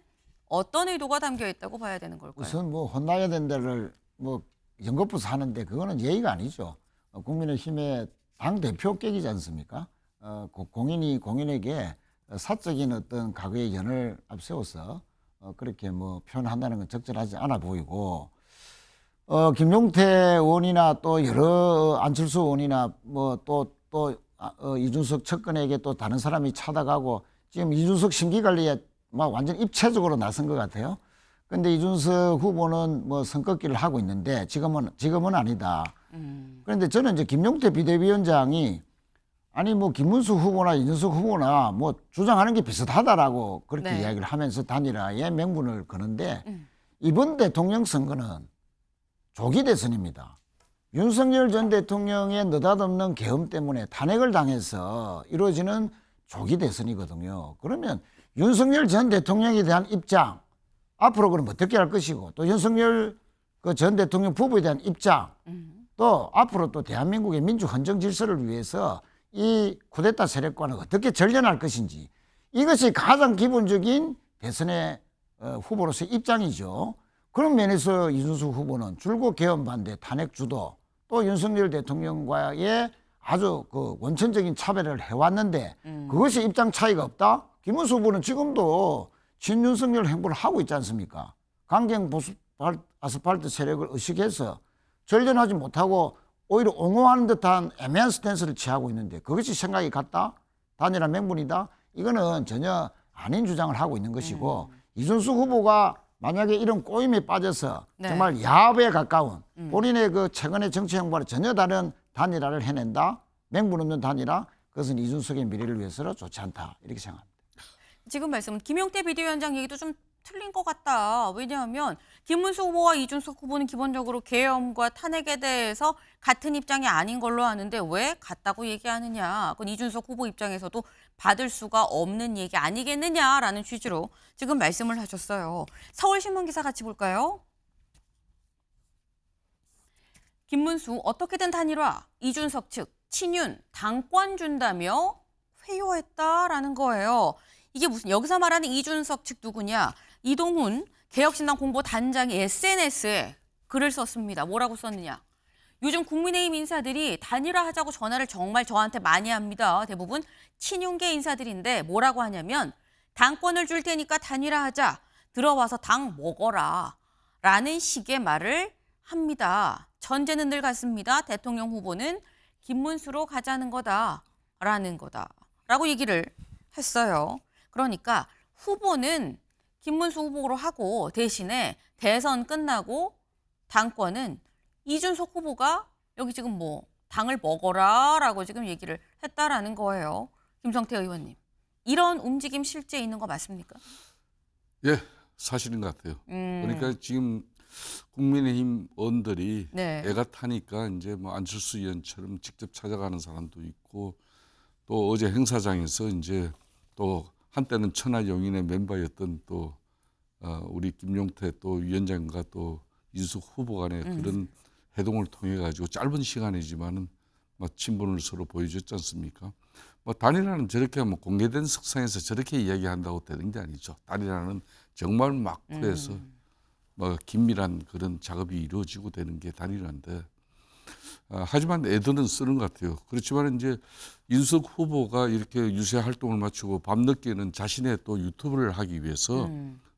어떤 의도가 담겨 있다고 봐야 되는 걸까요?
우선 뭐 혼나야 된다를 뭐 연거푸서 하는데 그거는 예의가 아니죠. 국민의힘의 당 대표격이지 않습니까? 공인에게 사적인 어떤 과거의 연을 앞세워서 그렇게 뭐 표현한다는 건 적절하지 않아 보이고, 김용태 의원이나 또 여러 안철수 의원이나 뭐 또 이준석 측근에게 또 다른 사람이 찾아가고 지금 이준석 심기관리에 막 완전 입체적으로 나선 것 같아요. 근데 이준석 후보는 뭐 선긋기를 하고 있는데 지금은 아니다. 그런데 저는 이제 김용태 비대위원장이 아니 뭐 김문수 후보나 이준석 후보나 뭐 주장하는 게 비슷하다라고 그렇게
네.
이야기를 하면서 단일화의 명분을 거는데 이번 대통령 선거는 조기 대선입니다. 윤석열 전 대통령의 느닷없는 계엄 때문에 탄핵을 당해서 이루어지는 조기 대선이거든요. 그러면 윤석열 전 대통령에 대한 입장, 앞으로 그럼 어떻게 할 것이고, 또 윤석열 그 전 대통령 부부에 대한 입장, 또 앞으로 또 대한민국의 민주 헌정 질서를 위해서 이 쿠데타 세력과는 어떻게 전련할 것인지, 이것이 가장 기본적인 대선의 후보로서의 입장이죠. 그런 면에서 이준석 후보는 줄곧 계엄 반대, 탄핵 주도, 또 윤석열 대통령과의 아주 그 원천적인 차별을 해왔는데 그것이 입장 차이가 없다? 김문수 후보는 지금도 친윤석열 행보를 하고 있지 않습니까? 강경 보수 아스팔트 세력을 의식해서 전련하지 못하고 오히려 옹호하는 듯한 애매한 스탠스를 취하고 있는데 그것이 생각이 같다? 단일화 명분이다? 이거는 전혀 아닌 주장을 하고 있는 것이고, 이준석 후보가 만약에 이런 꼬임에 빠져서
네.
정말 야합에 가까운 본인의 그 최근의 정치 행보와 전혀 다른 단일화를 해낸다? 명분 없는 단일화? 그것은 이준석의 미래를 위해서는 좋지 않다. 이렇게 생각합니다.
지금 말씀 김용태 비대위원장 얘기도 좀 틀린 것 같다. 왜냐하면 김문수 후보와 이준석 후보는 기본적으로 계엄과 탄핵에 대해서 같은 입장이 아닌 걸로 아는데 왜 같다고 얘기하느냐. 그건 이준석 후보 입장에서도 받을 수가 없는 얘기 아니겠느냐라는 취지로 지금 말씀을 하셨어요. 서울신문 기사 같이 볼까요? 김문수 어떻게든 단일화, 이준석 측 친윤 당권 준다며 회유했다라는 거예요. 이게 무슨 여기서 말하는 이준석 측 누구냐? 이동훈 개혁신당 공보단장이 SNS에 글을 썼습니다. 뭐라고 썼느냐? 요즘 국민의힘 인사들이 단일화하자고 전화를 정말 저한테 많이 합니다. 대부분 친윤계 인사들인데 뭐라고 하냐면 당권을 줄 테니까 단일화하자. 들어와서 당 먹어라. 라는 식의 말을 합니다. 전제는 늘 같습니다. 대통령 후보는 김문수로 가자는 거다라는 거다라고 얘기를 했어요. 그러니까 후보는 김문수 후보로 하고 대신에 대선 끝나고 당권은 이준석 후보가 여기 지금 뭐 당을 먹어라라고 지금 얘기를 했다라는 거예요. 김성태 의원님, 이런 움직임 실제 있는 거 맞습니까?
예, 사실인 것 같아요. 그러니까 지금 국민의힘 의원들이
네.
애가 타니까 이제 뭐 안철수 의원처럼 직접 찾아가는 사람도 있고, 또 어제 행사장에서 이제 또 한때는 천하용인의 멤버였던 또 우리 김용태 또 위원장과 또 이준석 후보 간의 그런 회동을 통해 가지고 짧은 시간이지만은 막 친분을 서로 보여줬지 않습니까? 뭐 단일화는 저렇게 뭐 공개된 석상에서 저렇게 이야기한다고 되는 게 아니죠. 단일화는 정말 막부에서 뭐 긴밀한 그런 작업이 이루어지고 되는 게 단일화인데, 하지만 애들은 쓰는 것 같아요. 그렇지만 이제 이준석 후보가 이렇게 유세 활동을 마치고 밤늦게는 자신의 또 유튜브를 하기 위해서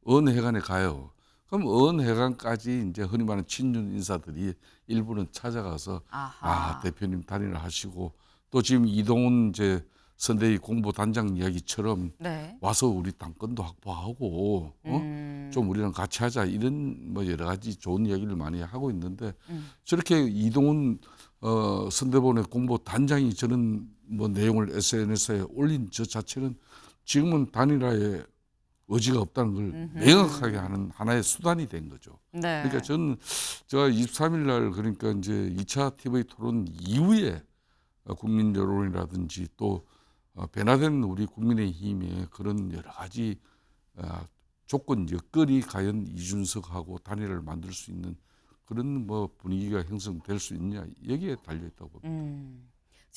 언해관에 가요. 그럼 언해관까지 이제 흔히 말하는 친윤 인사들이 일부는 찾아가서
아하.
대표님 단일화 하시고, 또 지금 이동훈 이제 선대위 공보단장 이야기처럼
네.
와서 우리 당권도 확보하고 좀 우리랑 같이 하자, 이런 뭐 여러 가지 좋은 이야기를 많이 하고 있는데 저렇게 이동훈 선대본의 공보단장이 저런 뭐 내용을 SNS에 올린 저 자체는 지금은 단일화에 의지가 없다는 걸 명확하게 하는 하나의 수단이 된 거죠.
네.
그러니까 저는 제가 23일 날 그러니까 이제 2차 TV 토론 이후에 국민 여론이라든지 또 변화된 우리 국민의힘의 그런 여러 가지 조건 여건이 과연 이준석하고 단일화를 만들 수 있는 그런 뭐 분위기가 형성될 수 있냐, 여기에 달려 있다고 봅니다.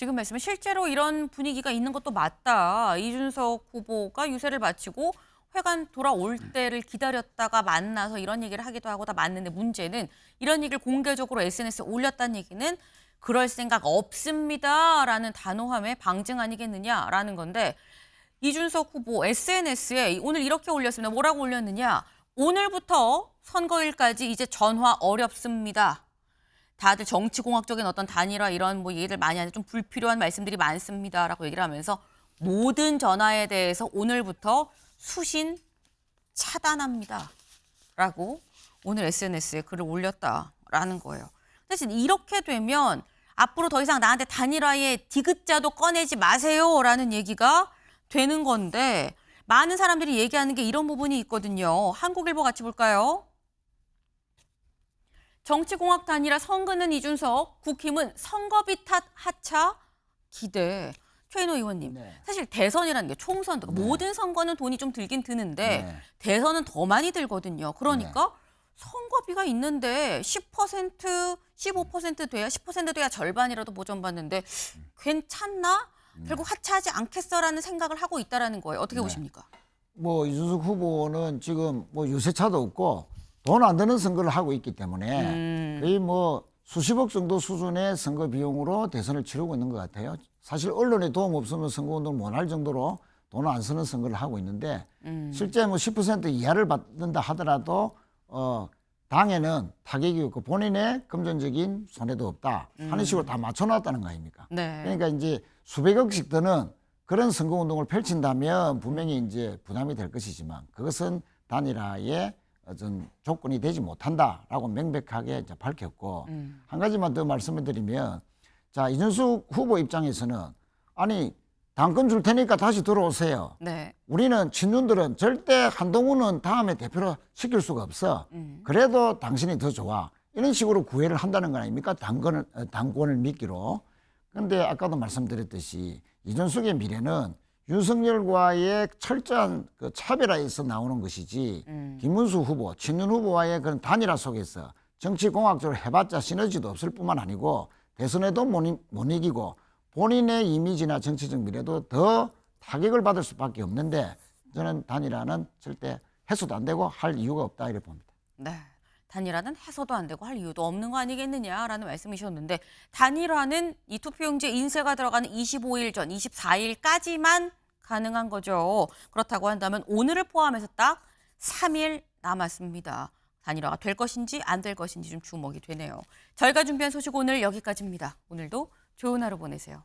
지금 말씀은 실제로 이런 분위기가 있는 것도 맞다. 이준석 후보가 유세를 마치고 회관 돌아올 때를 기다렸다가 만나서 이런 얘기를 하기도 하고 다 맞는데 문제는 이런 얘기를 공개적으로 SNS에 올렸다는 얘기는 그럴 생각 없습니다라는 단호함의 방증 아니겠느냐라는 건데 이준석 후보 SNS에 오늘 이렇게 올렸습니다. 뭐라고 올렸느냐. 오늘부터 선거일까지 이제 전화 어렵습니다. 다들 정치공학적인 어떤 단일화 이런 뭐 얘기를 많이 하는데 좀 불필요한 말씀들이 많습니다라고 얘기를 하면서 모든 전화에 대해서 오늘부터 수신 차단합니다라고 오늘 SNS에 글을 올렸다라는 거예요. 사실 이렇게 되면 앞으로 더 이상 나한테 단일화의 디귿자도 꺼내지 마세요라는 얘기가 되는 건데 많은 사람들이 얘기하는 게 이런 부분이 있거든요. 한국일보 같이 볼까요? 정치공학 단일화 선거는 이준석, 국힘은 선거비 탓 하차 기대. 최인호 의원님,
네.
사실 대선이라는 게 총선, 모든 선거는 돈이 좀 들긴 드는데 대선은 더 많이 들거든요. 그러니까 선거비가 있는데 10%, 15% 돼야 10% 돼야 절반이라도 보전받는데 괜찮나? 결국 하차하지 않겠어라는 생각을 하고 있다라는 거예요. 어떻게 보십니까?
뭐 이준석 후보는 지금 뭐 유세차도 없고 돈 안 드는 선거를 하고 있기 때문에 거의 뭐 수십억 정도 수준의 선거 비용으로 대선을 치르고 있는 것 같아요. 사실 언론에 도움 없으면 선거운동을 못 할 정도로 돈을 안 쓰는 선거를 하고 있는데 실제 뭐 10% 이하를 받는다 하더라도 당에는 타격이 없고 본인의 금전적인 손해도 없다 하는 식으로 다 맞춰놨다는 거 아닙니까?
네.
그러니까 이제 수백억씩 드는 그런 선거운동을 펼친다면 분명히 이제 부담이 될 것이지만 그것은 단일화의 어떤 조건이 되지 못한다라고 명백하게 이제 밝혔고 한 가지만 더 말씀을 드리면 자 이준석 후보 입장에서는 아니 당권 줄 테니까 다시 들어오세요.
네.
우리는 친윤들은 절대 한동훈은 다음에 대표로 시킬 수가 없어. 그래도 당신이 더 좋아. 이런 식으로 구애를 한다는 거 아닙니까? 당권을 미끼로. 그런데 아까도 말씀드렸듯이 이준석의 미래는 윤석열과의 철저한 그 차별화에서 나오는 것이지 김문수 후보, 친윤 후보와의 그런 단일화 속에서 정치공학적으로 해봤자 시너지도 없을 뿐만 아니고 대선에도 못 이기고 본인의 이미지나 정치적 미래도 더 타격을 받을 수밖에 없는데 저는 단일화는 절대 해소도 안 되고 할 이유가 없다 이렇게 봅니다.
네. 단일화는 해서도 안 되고 할 이유도 없는 거 아니겠느냐라는 말씀이셨는데 단일화는 이 투표용지에 인쇄가 들어가는 25일 전 24일까지만 가능한 거죠. 그렇다고 한다면 오늘을 포함해서 딱 3일 남았습니다. 단일화가 될 것인지 안 될 것인지 좀 주목이 되네요. 저희가 준비한 소식 오늘 여기까지입니다. 오늘도 좋은 하루 보내세요.